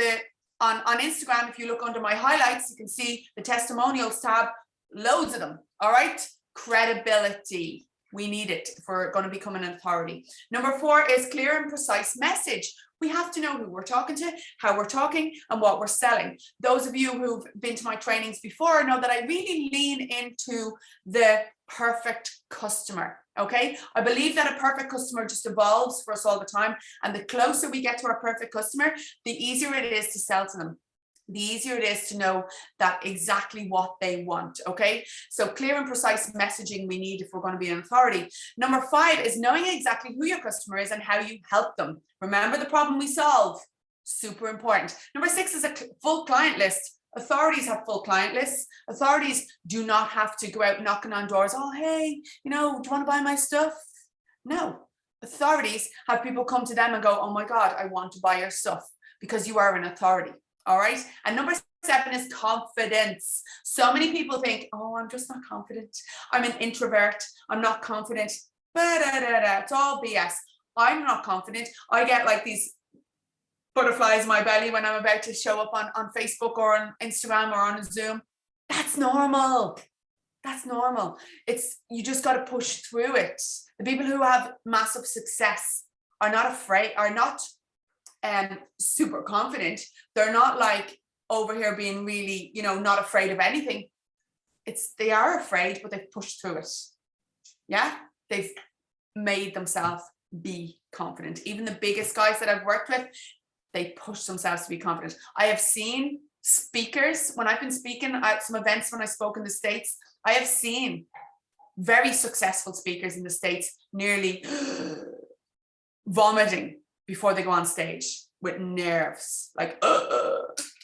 on Instagram, if you look under my highlights, you can see the testimonials tab, loads of them. All right. Credibility. We need it if we're going to become an authority. Number 4 is clear and precise message. We have to know who we're talking to, how we're talking, and what we're selling. Those of you who've been to my trainings before know that I really lean into the perfect customer. Okay. I believe that a perfect customer just evolves for us all the time. And the closer we get to our perfect customer, the easier it is to sell to them. The easier it is to know that exactly what they want. Okay. So clear and precise messaging we need if we're going to be an authority. Number 5 is knowing exactly who your customer is and how you help them. Remember the problem we solve. Super important. Number 6 is a full client list. Authorities have full client lists. Authorities do not have to go out knocking on doors. "Oh, hey, do you want to buy my stuff?" No. Authorities have people come to them and go, "Oh my God, I want to buy your stuff," because you are an authority. All right. And number 7 is confidence. So many people think, "Oh, I'm just not confident. I'm an introvert. I'm not confident." It's all BS. I'm not confident. I get like these butterflies in my belly when I'm about to show up on Facebook or on Instagram or on Zoom. That's normal. That's normal. You just got to push through it. The people who have massive success are not afraid, are not super confident. They're not like over here being really, not afraid of anything. They are afraid, but they've pushed through it. Yeah. They've made themselves be confident. Even the biggest guys that I've worked with, they push themselves to be confident. I have seen speakers when I've been speaking at some events, when I spoke in the States, I have seen very successful speakers in the States nearly vomiting before they go on stage with nerves. Like,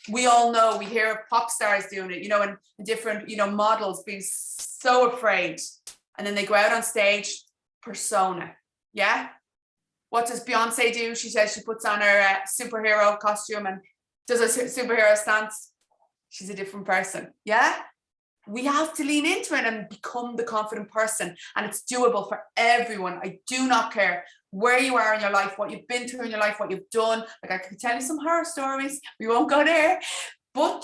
we all know, we hear of pop stars doing it, and different, models being so afraid. And then they go out on stage, persona. Yeah. What does Beyonce do? She says she puts on her superhero costume and does a superhero stance. She's a different person. Yeah. We have to lean into it and become the confident person. And it's doable for everyone. I do not care where you are in your life, what you've been through in your life, what you've done. Like, I could tell you some horror stories. We won't go there. But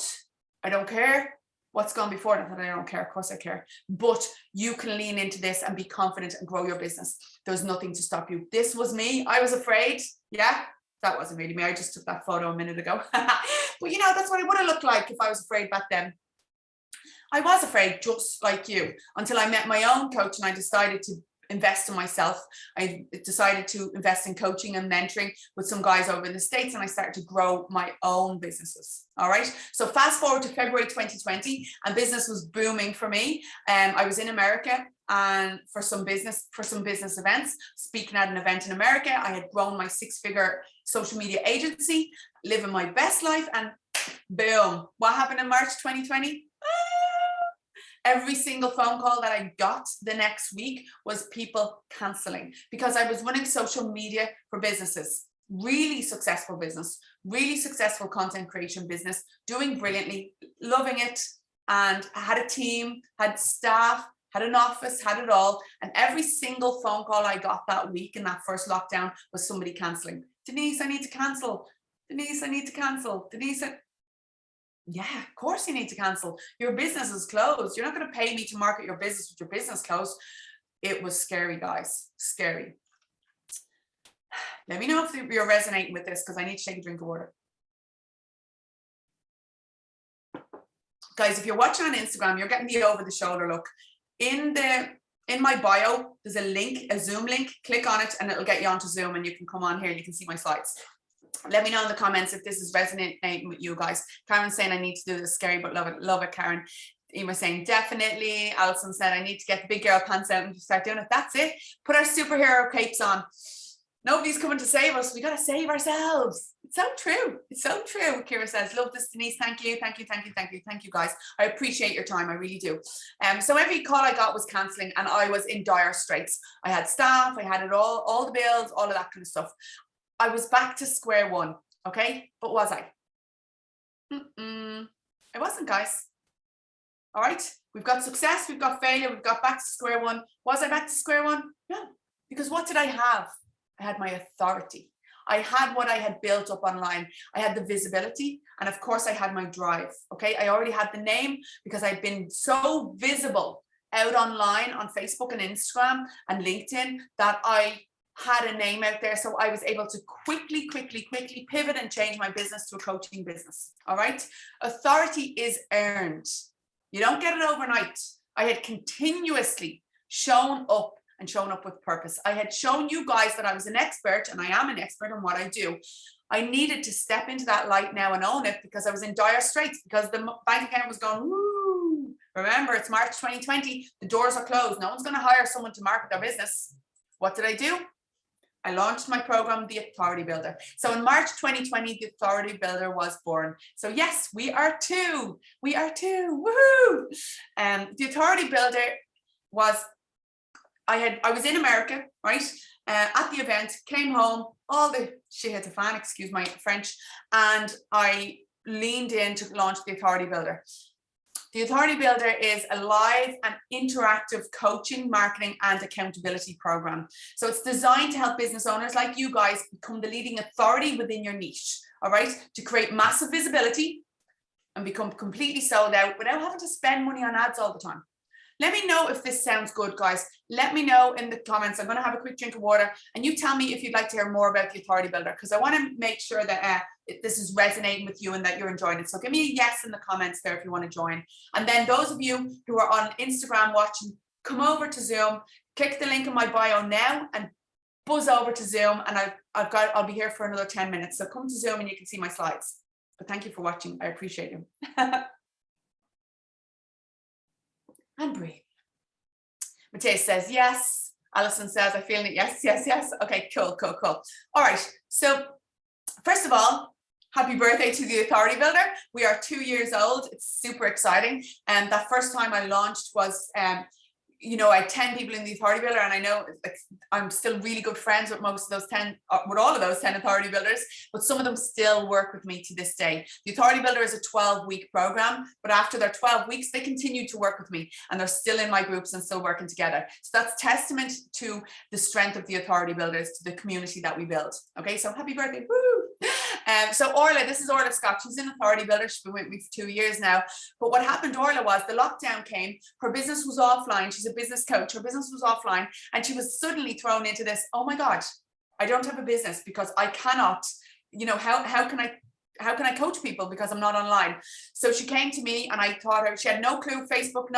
I don't care what's gone before. Not that I don't care. Of course I care. But you can lean into this and be confident and grow your business. There's nothing to stop you. This was me. I was afraid. Yeah. That wasn't really me. I just took that photo a minute ago. But that's what it would have looked like if I was afraid back then. I was afraid, just like you, until I met my own coach and I decided to invest in myself. I decided to invest in coaching and mentoring with some guys over in the States, and I started to grow my own businesses. All right. So fast forward to February 2020, and business was booming for me. I was in America. and for some business events, speaking at an event in America. I had grown my 6-figure social media agency, living my best life, and boom, what happened in March 2020? Every single phone call that I got the next week was people canceling, because I was running social media for businesses, really successful business, really successful content creation business, doing brilliantly, loving it. And I had a team, had staff, had an office, had it all. And every single phone call I got that week in that first lockdown was somebody canceling. Denise, I need to cancel. Denise, I need to cancel. Denise, yeah, of course you need to cancel. Your business is closed. You're not going to pay me to market your business with your business closed. It was scary, guys, scary. Let me know if you're resonating with this, because I need to take a drink of water. Guys, if you're watching on Instagram, you're getting the over the shoulder look. In my bio, there's a link, a Zoom link. Click on it and it'll get you onto Zoom, and you can come on here and you can see my slides. Let me know in the comments if this is resonating with you guys. Karen's saying I need to do this, scary but love it, Karen. Emma saying definitely. Alison said I need to get the big girl pants out and just start doing it. That's it. Put our superhero capes on. Nobody's coming to save us. We got to save ourselves. It's so true. It's so true. Kira says, love this, Denise. Thank you. Thank you. Thank you. Thank you. Thank you, guys. I appreciate your time. I really do. So every call I got was cancelling, and I was in dire straits. I had staff. I had it all the bills, all of that kind of stuff. I was back to square one. Okay. But was I? I wasn't, guys. All right. We've got success. We've got failure. We've got back to square one. Was I back to square one? No. Because what did I have? I had my authority. I had what I had built up online. I had the visibility, and of course I had my drive. Okay, I already had the name because I'd been so visible out online on Facebook and Instagram and LinkedIn that I had a name out there. So I was able to quickly pivot and change my business to a coaching business. All right, authority is earned. You don't get it overnight. I had continuously shown up and shown up with purpose. I had shown you guys that I was an expert, and I am an expert in what I do. I needed to step into that light now and own it, because I was in dire straits, because the bank account was going, woo. Remember, it's March 2020. The doors are closed. No one's going to hire someone to market their business. What did I do? I launched my program, The Authority Builder. So in March 2020, The Authority Builder was born. So yes, we are two. We are two. Woohoo! The Authority Builder was, I was in America, right? At the event, came home, all the shit hit the fan, excuse my French, and I leaned in to launch The Authority Builder. The Authority Builder is a live and interactive coaching, marketing, and accountability program. So it's designed to help business owners like you guys become the leading authority within your niche, all right? To create massive visibility and become completely sold out without having to spend money on ads all the time. Let me know if this sounds good, guys. Let me know in the comments. I'm going to have a quick drink of water, and you tell me if you'd like to hear more about the Authority Builder, because I want to make sure that this is resonating with you and that you're enjoying it. So give me a yes in the comments there if you want to join. And then those of you who are on Instagram watching, come over to Zoom, click the link in my bio now and buzz over to Zoom, and I'll be here for another 10 minutes. So come to Zoom and you can see my slides. But thank you for watching. I appreciate you. And breathe. Matthias says yes. Alison says I feel it. Yes. Okay, cool. All right. So first of all, happy birthday to the Authority Builder. We are 2 years old. It's super exciting. And that first time I launched was I had 10 people in the Authority Builder, and I know I'm still really good friends with most of those 10, with all of those 10 Authority Builders, but some of them still work with me to this day. The Authority Builder is a 12-week program, but after their 12 weeks, they continue to work with me, and they're still in my groups and still working together. So that's testament to the strength of the Authority Builders, to the community that we build. Okay, so happy birthday. Woo! So Orla, this is Orla Scott. She's an Authority Builder. She's been with me for 2 years now. But what happened to Orla was the lockdown came. Her business was offline. She's a business coach. Her business was offline, and she was suddenly thrown into this, oh my God, I don't have a business because I cannot, how can I coach people because I'm not online? So she came to me, and I taught her. She had no clue, Facebook,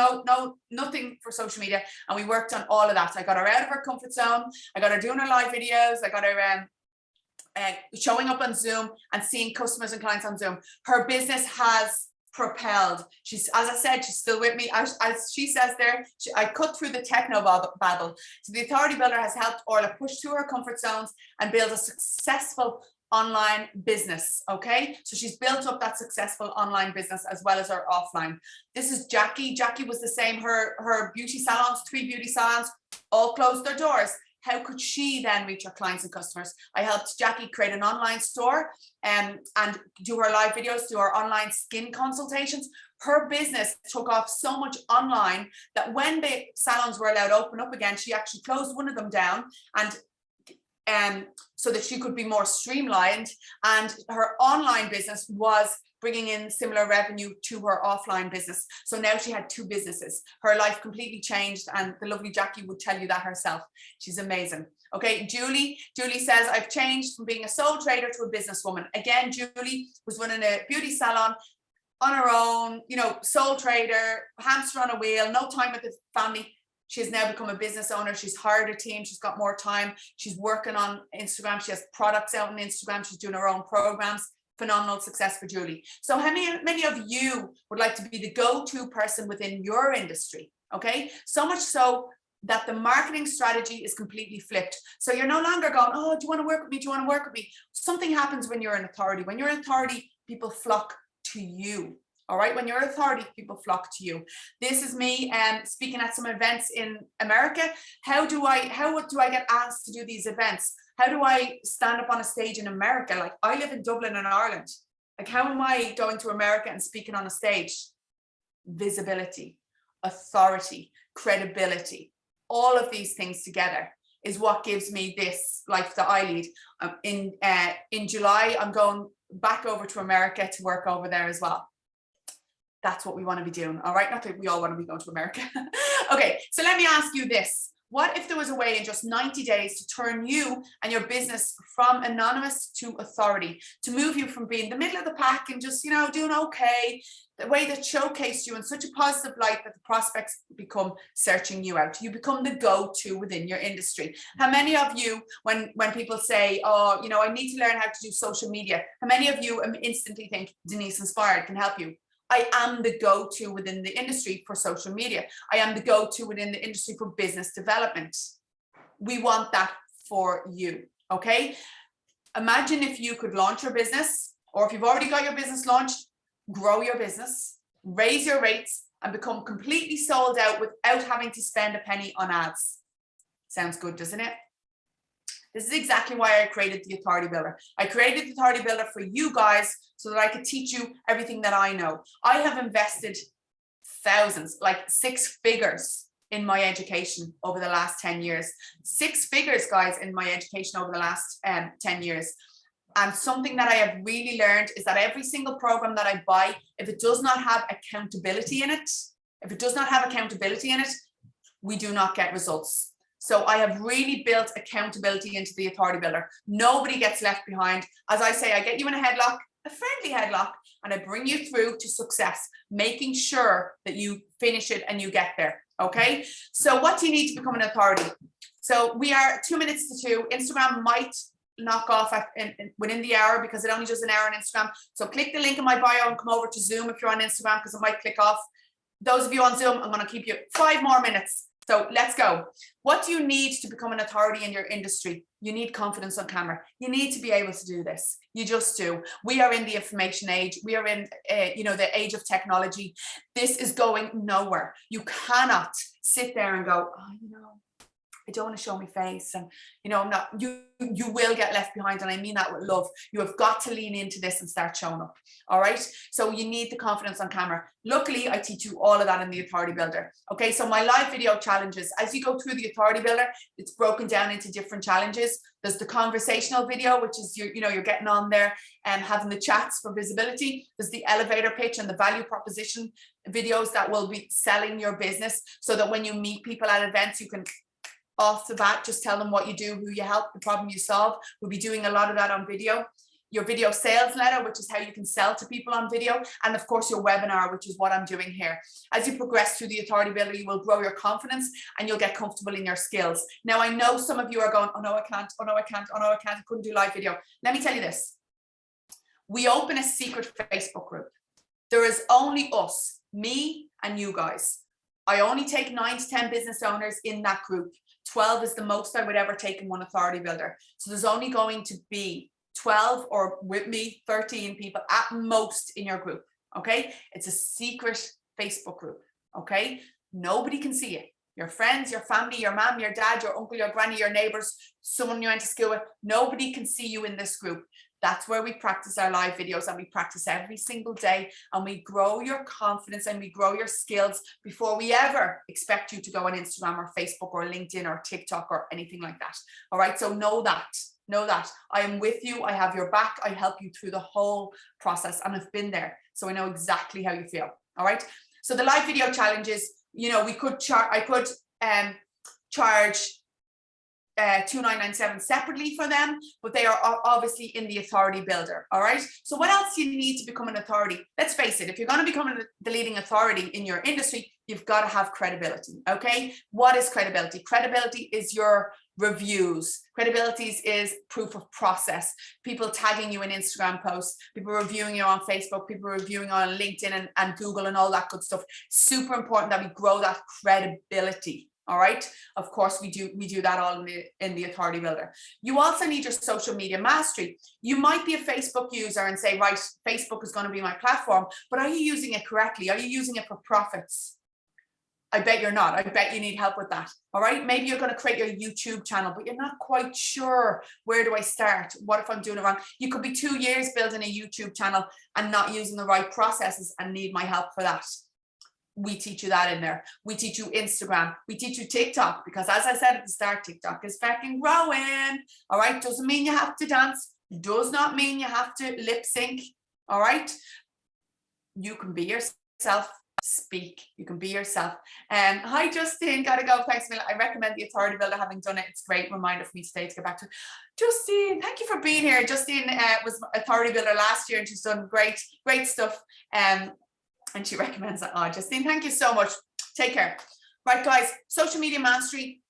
nothing for social media. And we worked on all of that. I got her out of her comfort zone. I got her doing her live videos. I got her showing up on Zoom and seeing customers and clients on Zoom. Her business has propelled. She's, as I said, she's still with me. As she says there, I cut through the techno babble. So the Authority Builder has helped Orla push through her comfort zones and build a successful online business. Okay, so she's built up that successful online business as well as her offline. This is Jackie. Jackie was the same. Her beauty salons, 3 beauty salons, all closed their doors. How could she then reach her clients and customers? I helped Jackie create an online store and do her live videos, do her online skin consultations. Her business took off so much online that when the salons were allowed to open up again, she actually closed one of them down, and so that she could be more streamlined. And her online business was bringing in similar revenue to her offline business. So now she had 2 businesses. Her life completely changed, and the lovely Jackie would tell you that herself. She's amazing. Okay, Julie says, I've changed from being a sole trader to a businesswoman. Again, Julie was running a beauty salon on her own, you know, sole trader, hamster on a wheel, no time with the family. She has now become a business owner. She's hired a team. She's got more time. She's working on Instagram. She has products out on Instagram. She's doing her own programs. Phenomenal success for Julie. So how many of you would like to be the go-to person within your industry? Okay, so much so that the marketing strategy is completely flipped. So you're no longer going, oh, do you want to work with me? Do you want to work with me? Something happens when you're an authority. When you're an authority, people flock to you. All right, when you're an authority, people flock to you. This is me speaking at some events in America. How do I get asked to do these events? How do I stand up on a stage in America? Like, I live in Dublin and Ireland. Like, how am I going to America and speaking on a stage? Visibility, authority, credibility, all of these things together is what gives me this life that I lead. In July, I'm going back over to America to work over there as well. That's what we want to be doing. All right, not that we all want to be going to America. Okay, so let me ask you this. What if there was a way in just 90 days to turn you and your business from anonymous to authority, to move you from being the middle of the pack and just, you know, doing okay, the way that showcased you in such a positive light that the prospects become searching you out. You become the go-to within your industry. How many of you, when people say, oh, you know, I need to learn how to do social media, how many of you instantly think Denise Inspired can help you? I am the go-to within the industry for social media. I am the go-to within the industry for business development. We want that for you, okay? Imagine if you could launch your business, or if you've already got your business launched, grow your business, raise your rates, and become completely sold out without having to spend a penny on ads. Sounds good, doesn't it? This is exactly why I created the Authority Builder. I created the Authority Builder for you guys so that I could teach you everything that I know. I have invested thousands, like 6 figures in my education over the last 10 years. 6 figures, guys, in my education over the last 10 years. And something that I have really learned is that every single program that I buy, if it does not have accountability in it, we do not get results. So I have really built accountability into the Authority Builder. Nobody gets left behind. As I say, I get you in a headlock, a friendly headlock, and I bring you through to success, making sure that you finish it and you get there. Okay. So what do you need to become an authority? So we are 2 minutes to 2. Instagram might knock off within the hour because it only does an hour on Instagram. So click the link in my bio and come over to Zoom if you're on Instagram, because it might click off. Those of you on Zoom, I'm going to keep you 5 more minutes. So let's go. What do you need to become an authority in your industry? You need confidence on camera. You need to be able to do this. You just do. We are in the information age. We are in, the age of technology. This is going nowhere. You cannot sit there and go, oh, I don't want to show my face, and I'm not. You will get left behind, and I mean that with love. You have got to lean into this and start showing up. All right. So you need the confidence on camera. Luckily, I teach you all of that in the Authority Builder. Okay. So my live video challenges, as you go through the Authority Builder, it's broken down into different challenges. There's the conversational video, which is you're getting on there and having the chats for visibility. There's the elevator pitch and the value proposition videos that will be selling your business, so that when you meet people at events, you can off the bat just tell them what you do, who you help, the problem you solve. We'll be doing a lot of that on video. Your video sales letter, which is how you can sell to people on video, and of course your webinar, which is what I'm doing here. As you progress through the Authority Builder, you will grow your confidence and you'll get comfortable in your skills. Now, I know some of you are going, oh no, I can't, oh no, I can't, oh no, I can't, I couldn't do live video. Let me tell you this. We open a secret Facebook group. There is only us, me and you guys. I only take 9 to 10 business owners in that group. 12 is the most I would ever take in one authority builder. So there's only going to be 12, or with me, 13 people at most in your group. Okay. It's a secret Facebook group. Okay. Nobody can see it. Your friends, your family, your mom, your dad, your uncle, your granny, your neighbors, someone you went to school with, nobody can see you in this group. That's where we practice our live videos, and we practice every single day, and we grow your confidence and we grow your skills before we ever expect you to go on Instagram or Facebook or LinkedIn or TikTok or anything like that. All right. So know that I am with you. I have your back. I help you through the whole process, and I've been there. So I know exactly how you feel. All right. So the live video challenges, you know, we could I could charge 2,997 separately for them, but they are obviously in the authority builder. All right. So what else do you need to become an authority? Let's face it, if you're going to become the leading authority in your industry, you've got to have credibility. Okay. What is credibility? Credibility is your reviews. Credibility is proof of process. People tagging you in Instagram posts, people reviewing you on Facebook, people reviewing you on LinkedIn and Google and all that good stuff. Super important that we grow that credibility. All right. Of course, we do that all in the authority builder. You also need your social media mastery. You might be a Facebook user and say, right, Facebook is going to be my platform, but are you using it correctly? Are you using it for profits? I bet you're not. I bet you need help with that. All right. Maybe you're going to create your YouTube channel, but you're not quite sure, where do I start? What if I'm doing it wrong? You could be 2 years building a YouTube channel and not using the right processes and need my help for that. We teach you that in there. We teach you Instagram. We teach you TikTok, because as I said at the start, TikTok is fucking growing. All right. Doesn't mean you have to dance. Does not mean you have to lip sync. All right. You can be yourself. Speak. You can be yourself. Hi, Justine. Gotta go. Thanks, Mila. I recommend the authority builder. Having done it, it's a great reminder for me today to get back to it. Justine, thank you for being here. Justine was authority builder last year, and she's done great stuff. And she recommends that. Oh, Justine, thank you so much. Take care. Right, guys, social media mastery.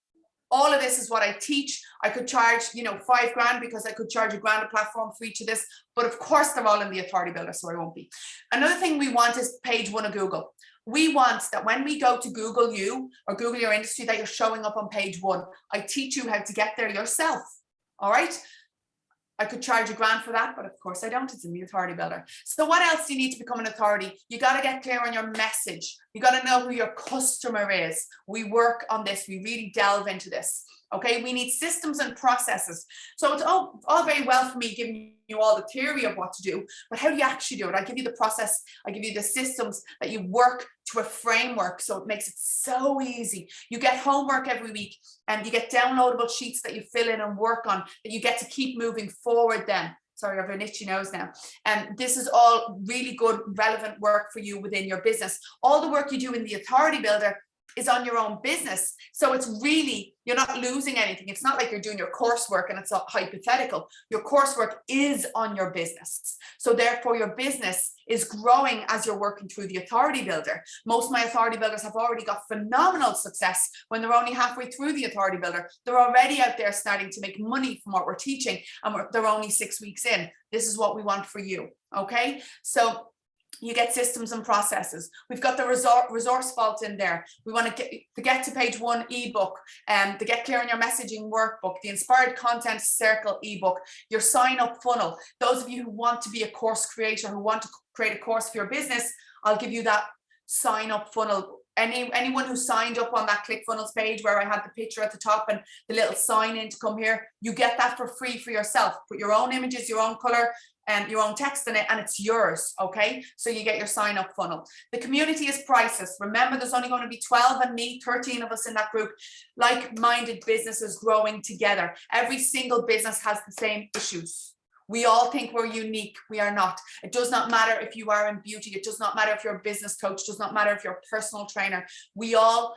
All of this is what I teach. I could charge, you know, $5,000 because I could charge $1,000 a platform for each of this. But of course, they're all in the authority builder, so I won't be. Another thing we want is page 1 of Google. We want that when we go to Google you or Google your industry, that you're showing up on page 1. I teach you how to get there yourself. All right. I could charge $1,000 for that, but of course I don't. It's in the authority builder. So what else do you need to become an authority? You got to get clear on your message. You got to know who your customer is. We work on this. We really delve into this. Okay, we need systems and processes. So it's all very well for me giving you all the theory of what to do, but how do you actually do it? I give you the process. I give you the systems that you work to a framework, so it makes it so easy. You get homework every week, and you get downloadable sheets that you fill in and work on, that you get to keep moving forward then. Sorry, I have an itchy nose now. And this is all really good, relevant work for you within your business. All the work you do in the authority builder is on your own business. So it's really, you're not losing anything. It's not like you're doing your coursework and it's all hypothetical. Your coursework is on your business. So therefore your business is growing as you're working through the authority builder. Most of my authority builders have already got phenomenal success when they're only halfway through the authority builder. They're already out there starting to make money from what we're teaching, and they're only 6 weeks in. This is what we want for you. Okay. So you get systems and processes. We've got the resource vault in there. We want to get to page 1 ebook, the Get Clear on Your Messaging workbook, the Inspired Content Circle ebook, your sign up funnel. Those of you who want to be a course creator, who want to create a course for your business, I'll give you that sign up funnel. Anyone who signed up on that ClickFunnels page where I had the picture at the top and the little sign in to come here, you get that for free for yourself. Put your own images, your own color, and your own text in it, and it's yours. Okay, so you get your sign up funnel. The community is priceless. Remember, there's only going to be 12 and me, 13 of us in that group, like-minded businesses growing together. Every single business has the same issues. We all think we're unique. We are not. It does not matter if you are in beauty. It does not matter if you're a business coach. It does not matter if you're a personal trainer. We all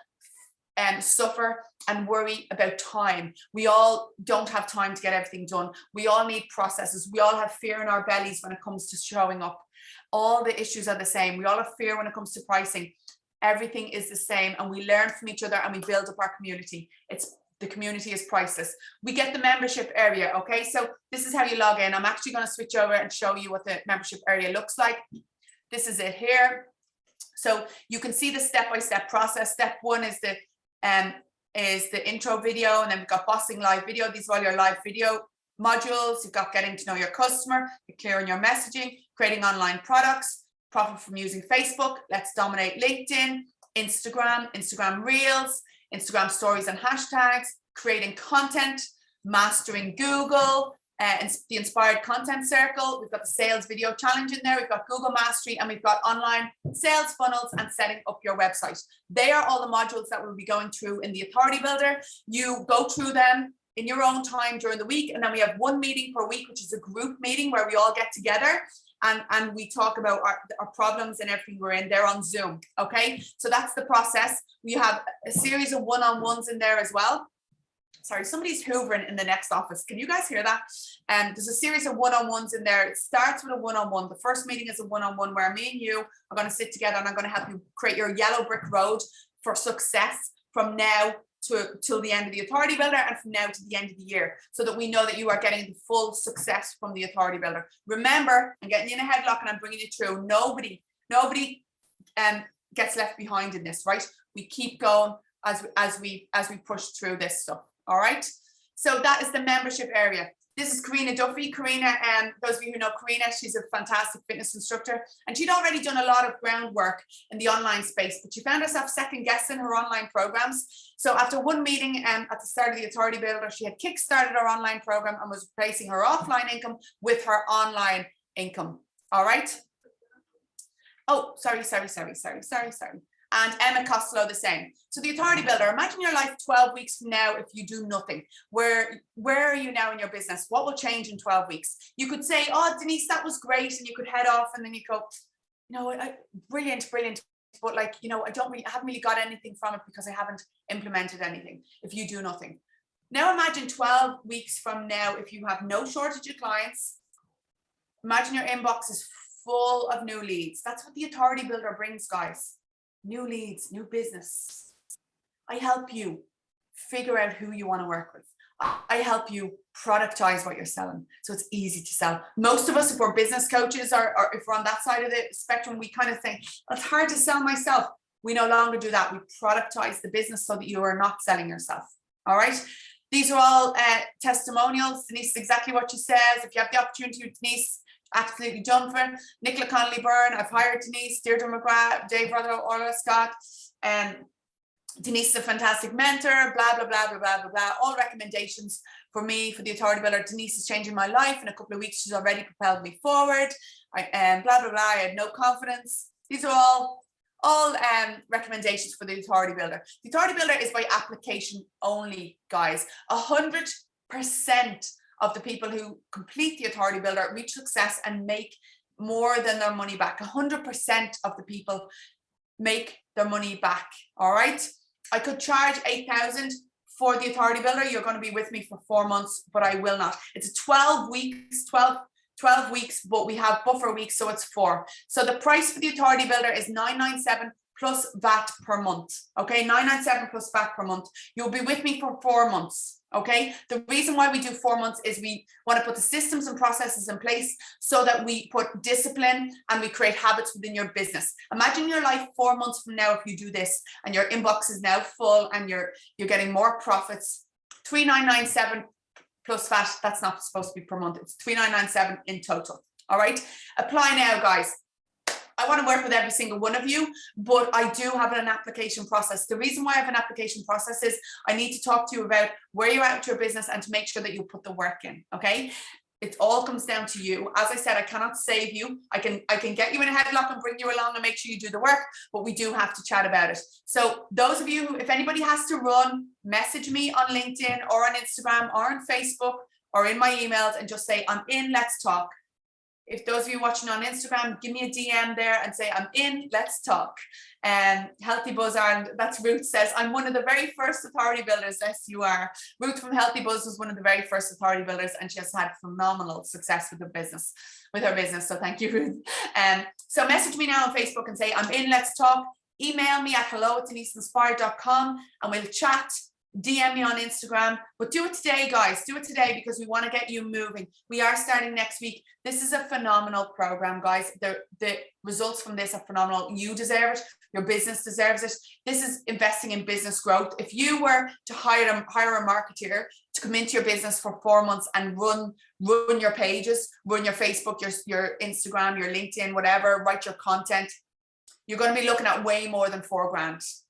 suffer and worry about time. We all don't have time to get everything done. We all need processes. We all have fear in our bellies when it comes to showing up. All the issues are the same. We all have fear when it comes to pricing. Everything is the same, and we learn from each other and we build up our community. The community is priceless. We get the membership area. Okay, so this is how you log in. I'm actually going to switch over and show you what the membership area looks like. This is it here. So you can see the step-by-step process. Step one is the intro video, and then we've got bossing live video. These are all your live video modules. You've got getting to know your customer, clearing your messaging, creating online products, profit from using Facebook, let's dominate LinkedIn, Instagram Reels, Instagram stories and hashtags, creating content, mastering Google, and the Inspired Content Circle. We've got the Sales Video Challenge in there. We've got Google Mastery, and we've got online sales funnels and setting up your website. They are all the modules that we'll be going through in the Authority Builder. You go through them in your own time during the week, and then we have one meeting per week, which is a group meeting where we all get together and we talk about our problems and everything we're in. They're on Zoom. Okay, so that's the process. We have a series of one-on-ones in there as well. Sorry, somebody's hoovering in the next office. Can you guys hear that? There's a series of one-on-ones in there. It starts with a one-on-one. The first meeting is a one-on-one where me and you are going to sit together, and I'm going to help you create your yellow brick road for success from now till the end of the Authority Builder, and from now to the end of the year, so that we know that you are getting the full success from the Authority Builder. Remember, I'm getting you in a headlock and I'm bringing you through. Nobody gets left behind in this, right? We keep going as we push through this stuff. All right. So that is the membership area. This is Karina Duffy. Karina, those of you who know Karina, she's a fantastic fitness instructor, and she'd already done a lot of groundwork in the online space, but she found herself second guessing her online programs. So after one meeting at the start of the Authority Builder, she had kickstarted her online program and was replacing her offline income with her online income. All right. Oh, sorry. And Emma Costello the same. So the Authority Builder, imagine your life 12 weeks from now if you do nothing. Where are you now in your business? What will change in 12 weeks? You could say, oh, Denise, that was great. And you could head off, and then you go, you know, brilliant. But like, you know, I haven't really got anything from it because I haven't implemented anything if you do nothing. Now imagine 12 weeks from now, if you have no shortage of clients, imagine your inbox is full of new leads. That's what the Authority Builder brings, guys. New leads, new business. I help you figure out who you want to work with. I help you productize what you're selling, so it's easy to sell. Most of us, if we're business coaches or if we're on that side of the spectrum, we kind of think, it's hard to sell myself. We no longer do that. We productize the business so that you are not selling yourself. All right. These are all testimonials. Denise is exactly what she says. If you have the opportunity with Denise, absolutely done for it. Nicola Connolly Byrne, I've hired Denise, Deirdre McGrath, Dave Rutherford, Orla Scott, Denise is a fantastic mentor, blah, blah, blah, blah, blah, blah, blah. All recommendations for me, for the Authority Builder. Denise is changing my life. In a couple of weeks, she's already propelled me forward. Blah, blah, blah, I had no confidence. These are all recommendations for the Authority Builder. The Authority Builder is by application only, guys. 100% of the people who complete the Authority Builder reach success and make more than their money back. 100% of the people make their money back. All right. I could charge 8,000 for the Authority Builder. You're going to be with me for 4 months, but I will not. It's 12 weeks, but we have buffer weeks, so it's 4. So the price for the Authority Builder is $997 plus VAT per month. Okay, $997 plus VAT per month. You'll be with me for 4 months. Okay, the reason why we do 4 months is we want to put the systems and processes in place so that we put discipline and we create habits within your business. Imagine your life 4 months from now if you do this and your inbox is now full and you're getting more profits. $3,997 plus VAT. That's not supposed to be per month. It's $3,997 in total. All right, apply now, guys. I want to work with every single one of you, but I do have an application process. The reason why I have an application process is I need to talk to you about where you're at with your business and to make sure that you put the work in. Okay. It all comes down to you. As I said, I cannot save you. I can get you in a headlock and bring you along and make sure you do the work, but we do have to chat about it. So those of you who, if anybody has to run, message me on LinkedIn or on Instagram or on Facebook or in my emails and just say, I'm in, let's talk. If those of you watching on Instagram, give me a DM there and say, I'm in, let's talk. Healthy Buzz Ireland, that's Ruth says, I'm one of the very first Authority Builders. Yes, you are. Ruth from Healthy Buzz was one of the very first Authority Builders, and she has had phenomenal success with her business. So thank you, Ruth. So message me now on Facebook and say, I'm in, let's talk. Email me at hello@deniseinspired.com and we'll chat. DM me on Instagram, but do it today, guys. Do it today because we want to get you moving. We are starting next week. This is a phenomenal program, guys. The results from this are phenomenal. You deserve it. Your business deserves it. This is investing in business growth. If you were to hire a marketeer to come into your business for 4 months and run your pages, run your Facebook, your Instagram, your LinkedIn, whatever, write your content, you're going to be looking at way more than $4,000.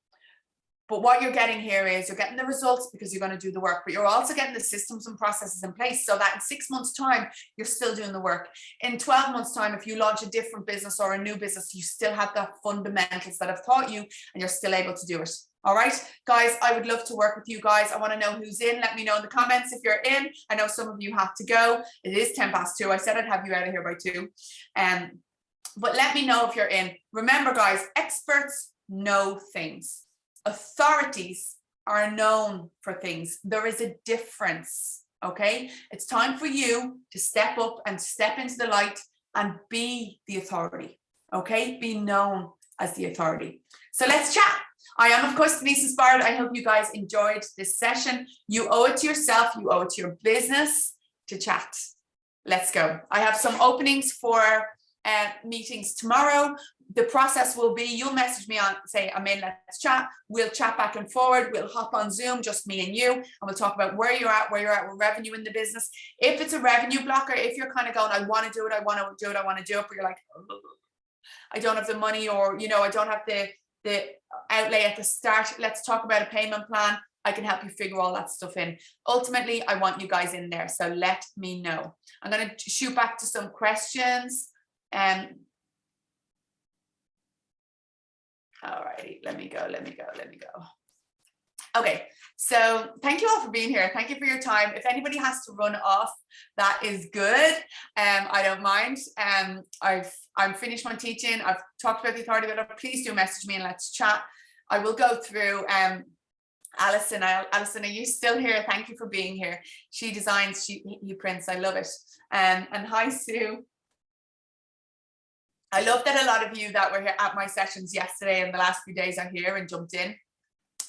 But what you're getting here is you're getting the results because you're going to do the work, but you're also getting the systems and processes in place so that in 6 months' time, you're still doing the work. In 12 months' time, if you launch a different business or a new business, you still have the fundamentals that I've taught you and you're still able to do it. All right, guys, I would love to work with you guys. I want to know who's in. Let me know in the comments if you're in. I know some of you have to go. It is 2:10. I said I'd have you out of here by 2. But let me know if you're in. Remember, guys, experts know things. Authorities are known for things. There is a difference, okay? It's time for you to step up and step into the light and be the authority, okay? Be known as the authority. So let's chat. I am, of course, Denise Inspired. I hope you guys enjoyed this session. You owe it to yourself. You owe it to your business to chat. Let's go. I have some openings for meetings tomorrow. The process will be, you'll message me on, say, I'm in, let's chat. We'll chat back and forward. We'll hop on Zoom, just me and you, and we'll talk about where you're at with revenue in the business. If it's a revenue blocker, if you're kind of going, I want to do it, but you're like, I don't have the money, or, you know, I don't have the outlay at the start. Let's talk about a payment plan. I can help you figure all that stuff in. Ultimately, I want you guys in there. So let me know. I'm going to shoot back to some questions. All righty, let me go. Okay, so thank you all for being here. Thank you for your time. If anybody has to run off, that is good. I don't mind. I'm finished my teaching. I've talked about the authority, but please do message me and let's chat. I will go through Alison. Alison, are you still here? Thank you for being here. She designs, he prints. I love it. And hi, Sue. I love that a lot of you that were here at my sessions yesterday and the last few days are here and jumped in.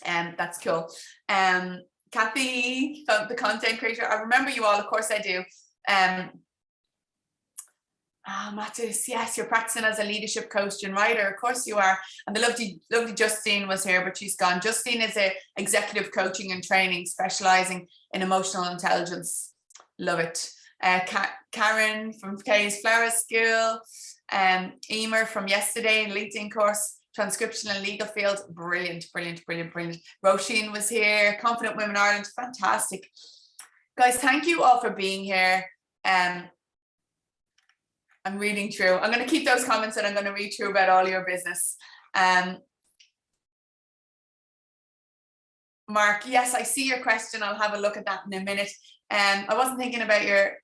That's cool. Kathy, the content creator, I remember you all, of course I do. Mattis, yes, you're practicing as a leadership coach and writer, of course you are. And the lovely Justine was here, but she's gone. Justine is a executive coaching and training, specializing in emotional intelligence. Love it. Karen from Kay's Flower School. Emer from yesterday, LinkedIn course, transcription and legal field, brilliant. Roisin was here, Confident Women Ireland, fantastic. Guys, thank you all for being here. I'm reading through. I'm going to keep those comments and I'm going to read through about all your business. Mark, yes, I see your question. I'll have a look at that in a minute. I wasn't thinking about your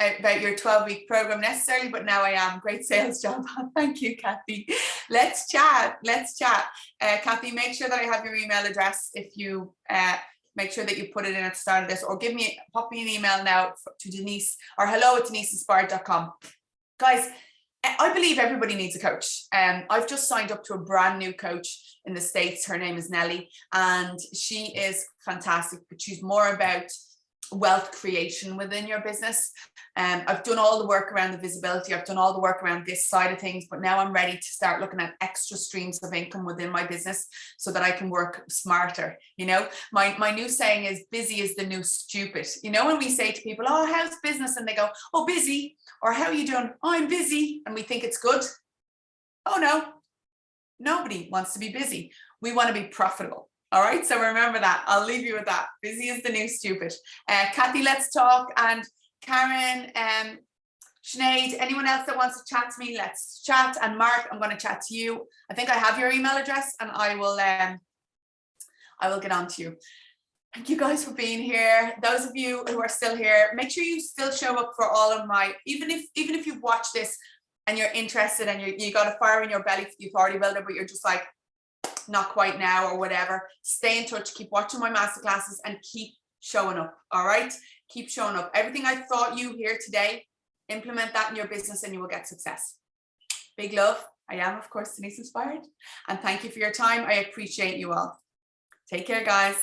12-week program necessarily, but now I am. Great sales job. Thank you, Kathy. Let's chat. Kathy, make sure that I have your email address. If you make sure that you put it in at the start of this, or pop me an email now to Denise, or hello@deniseinspired.com. Guys, I believe everybody needs a coach. I've just signed up to a brand new coach in the States. Her name is Nellie, and she is fantastic, but she's more about wealth creation within your business. I've done all the work around the visibility. I've done all the work around this side of things, but now I'm ready to start looking at extra streams of income within my business so that I can work smarter. You know, my new saying is busy is the new stupid. You know, when we say to people, oh, how's business? And they go, oh, busy. Or how are you doing? Oh, I'm busy. And we think it's good. Oh, no, nobody wants to be busy. We want to be profitable. All right, so remember that. I'll leave you with that. Busy is the new stupid. Kathy, let's talk. And Karen, Sinead, anyone else that wants to chat to me, let's chat. And Mark, I'm going to chat to you. I think I have your email address, and I will get on to you. Thank you guys for being here. Those of you who are still here, make sure you still show up for all of my, even if you've watched this and you're interested and you got a fire in your belly for the authority builder, but you're just like, not quite now or whatever, stay in touch, keep watching my masterclasses and keep showing up. All right, keep showing up. Everything I taught you here today, implement that in your business and you will get success. Big love. I am, of course, Denise Inspired, and thank you for your time. I appreciate you all. Take care, guys.